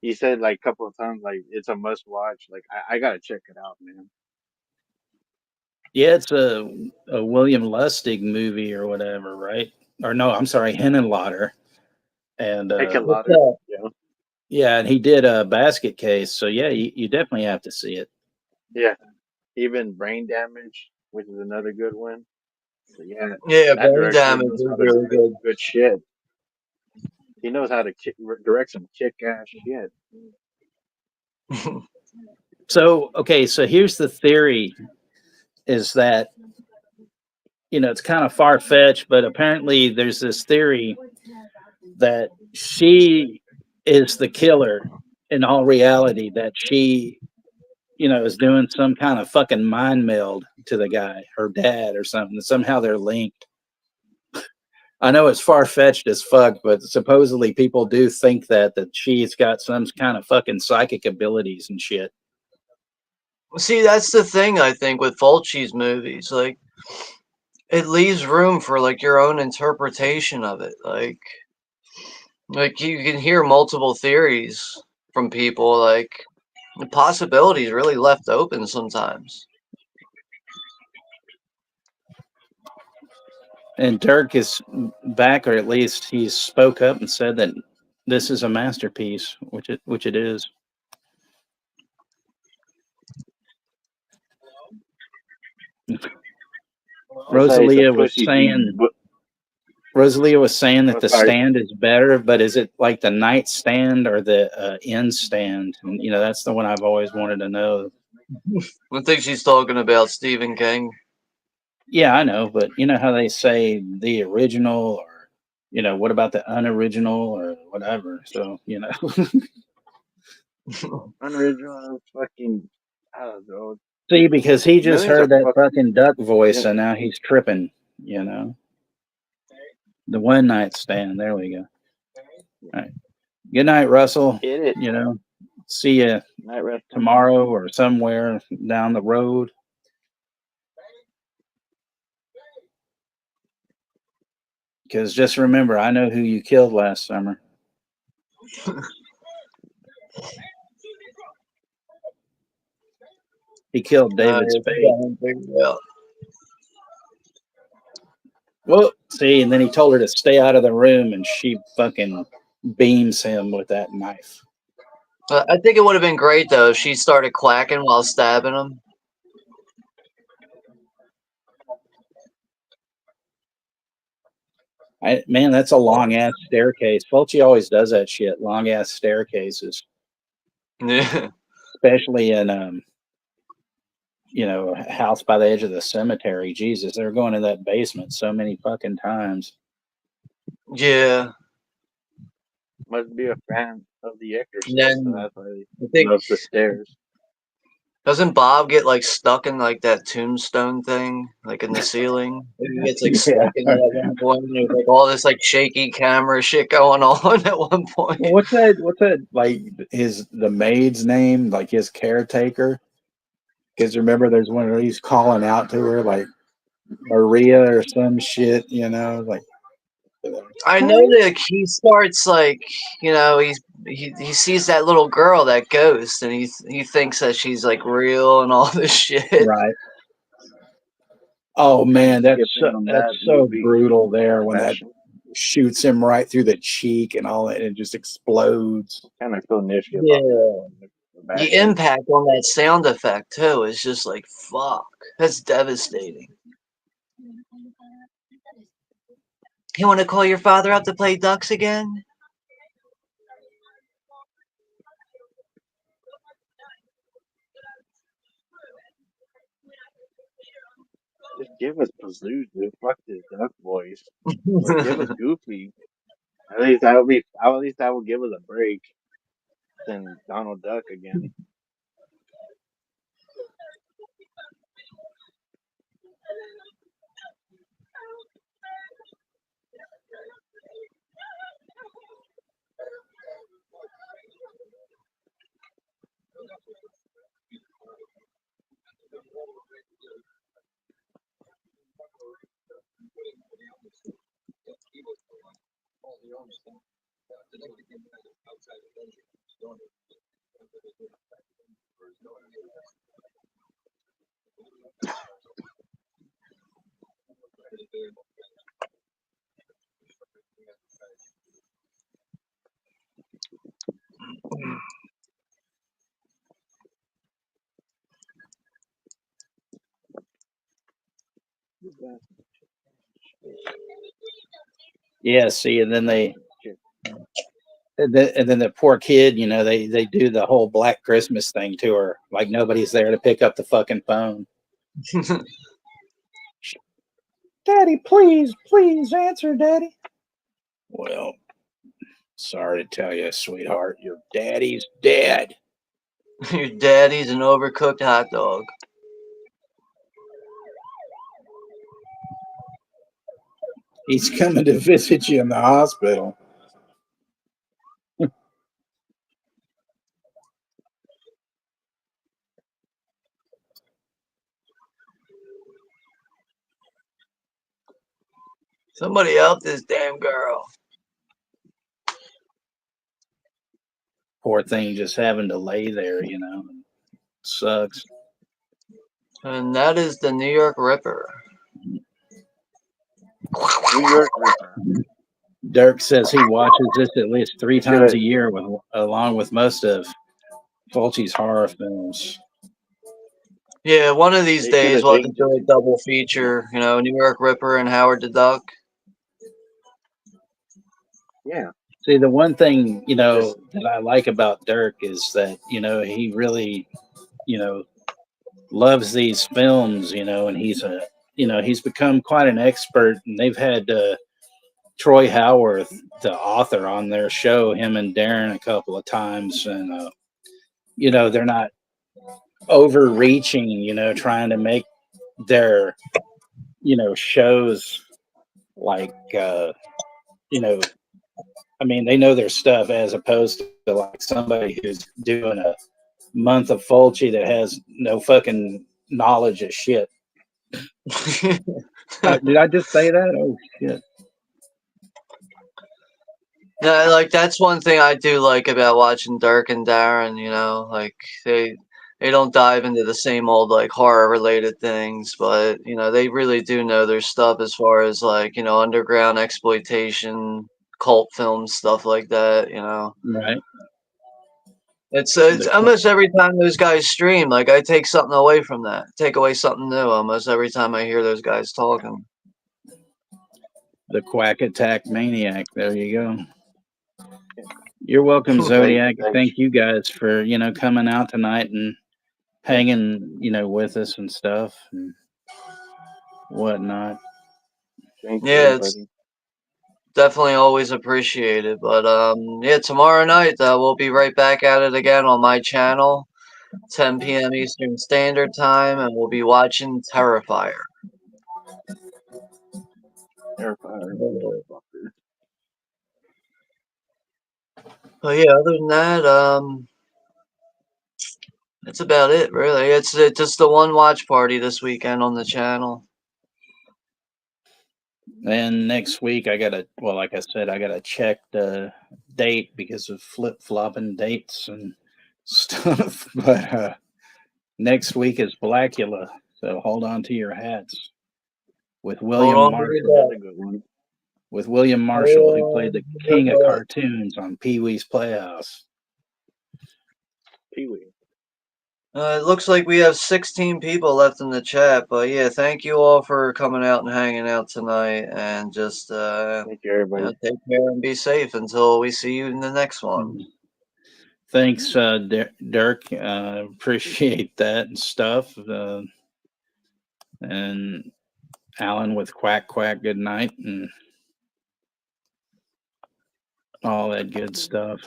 you said like a couple of times like it's a must watch. Like I gotta check it out, man. yeah. It's a William Lustig movie or whatever, right? Or no, I'm sorry, Henenlotter. And Heck a What's lot of that? yeah, yeah, and he did a Basket Case. So yeah, you definitely have to see it. yeah. Even Brain Damage, which is another good one. So yeah, Yeah, that Brain director Damage knows is how to really direct good. good shit. He knows how to direct some kick ass shit. So okay, so here's the theory: is that it's kind of far fetched, but apparently there's this theory that she is the killer in all reality. That she is doing some kind of fucking mind meld to the guy, her dad or something. Somehow they're linked. I know it's far fetched as fuck, but supposedly people do think that she's got some kind of fucking psychic abilities and shit. See, that's the thing, I think, with Fulci's movies. Like, it leaves room for, like, your own interpretation of it. Like you can hear multiple theories from people. Like, the possibilities really left open sometimes. And Dirk is back, or at least he spoke up and said that this is a masterpiece, which it is. Rosalia was saying that the stand is better, but is it like the night stand or the end stand? And, that's the one I've always wanted to know. I think she's talking about Stephen King. Yeah, I know, but you know how they say the original, or what about the unoriginal or whatever? So Unoriginal fucking. I don't know. See, because he just Millions heard of that fucking duck voice, yeah. and now he's tripping. The one night stand. There we go. All right. Good night, Russell. It. See you Night rest tomorrow or somewhere down the road. Because just remember, I know who you killed last summer. He killed David Spade. Well, see, and then he told her to stay out of the room, and she fucking beams him with that knife. I think it would have been great though if she started quacking while stabbing him. Man, that's a long ass staircase. Fulci always does that shit. Long ass staircases. Yeah. Especially in a house by the edge of the cemetery. Jesus, they're going in that basement so many fucking times. Yeah. must be a fan of The Exorcist, Then so that's why I he think loves the stairs. doesn't Bob get like stuck in like that tombstone thing, like in the ceiling? He gets like stuck in it at one point. And there's like all this like shaky camera shit going on at one point. Well, what's that like the maid's name, like his caretaker? Because remember, there's one of these calling out to her like Maria or some shit, like. I know that he starts like he sees that little girl, that ghost, and he thinks that she's like real and all this shit. Right. Oh man, that's that so movie. brutal there when that Fashion. shoots him right through the cheek and all that, and it just explodes. Kind of feel nifty about Yeah. that. The impact on that sound effect too is just like fuck. That's devastating. You want to call your father up to play ducks again? Just give us Pazuzu. Fuck this duck voice. Or give us Goofy. At least that would give us a break than Donald Duck again. Yeah, see, and then the poor kid, they do the whole Black Christmas thing to her, like nobody's there to pick up the fucking phone. Daddy, please answer, Daddy. Well, sorry to tell you, sweetheart, your daddy's dead. Your daddy's an overcooked hot dog. He's coming to visit you in the hospital. Somebody help this damn girl. Poor thing, just having to lay there, sucks. And that is the New York Ripper. New York Ripper. Dirk says he watches this at least 3 times a Should. year, along with most of Fulci's horror films. Yeah, one of these They should days have we'll have to changed do a it. double feature. You know, New York Ripper and Howard the Duck. Yeah. See, the one thing, Just that I like about Dirk is that, he really, loves these films, and he's become quite an expert, and they've had Troy Howarth, the author, on their show, him and Darren, a couple of times, and they're not overreaching, trying to make their shows like I mean, they know their stuff, as opposed to like somebody who's doing a month of Fulci that has no fucking knowledge of shit. Did I just say that? Oh shit. Yeah, like that's one thing I do like about watching Dirk and Darren. You know, like they don't dive into the same old like horror related things, but they really do know their stuff as far as like underground exploitation, cult films, stuff like that. Right. It's almost every time those guys stream, like I take something away from that, take away something new almost every time I hear those guys talking. The Quack Attack Maniac. There you go. You're welcome, thanks. Zodiac. Thanks. Thank you guys for coming out tonight and hanging with us and stuff and whatnot. Thanks, Yeah, it's everybody. definitely always appreciated. But yeah, tomorrow night we'll be right back at it again on my channel, 10 p.m. Eastern Standard Time, and we'll be watching Terrifier. Terrifier. But yeah, other than that, that's about it, really. It's just the one watch party this weekend on the channel. And next week like I said, I gotta check the date because of flip flopping dates and stuff. But next week is Blackula, so hold on to your hats with Hold William on to your Marshall. That's a good one. With William Marshall, who played the king of cartoons on Pee Wee's Playhouse. Pee Wee. It looks like we have 16 people left in the chat, but yeah, thank you all for coming out and hanging out tonight, and just Thank you, everybody. take care and be safe until we see you in the next one. Thanks, Dirk. Appreciate that and stuff. And Alan with Quack Quack, good night, and all that good stuff.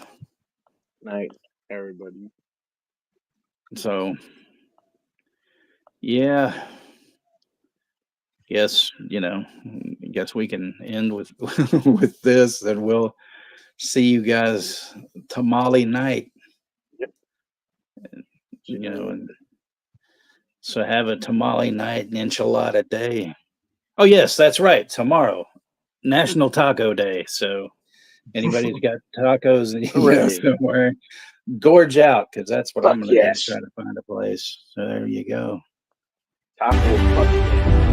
Night, everybody. So, yeah. Yes, I guess we can end with with this, and we'll see you guys tamale night. Yep. And so have a tamale night and enchilada day. Oh yes, that's right. Tomorrow, National Taco Day. So anybody's got tacos and somewhere, gorge out, because that's what I'm gonna do. Try to find a place. So there you go. Taco fuck.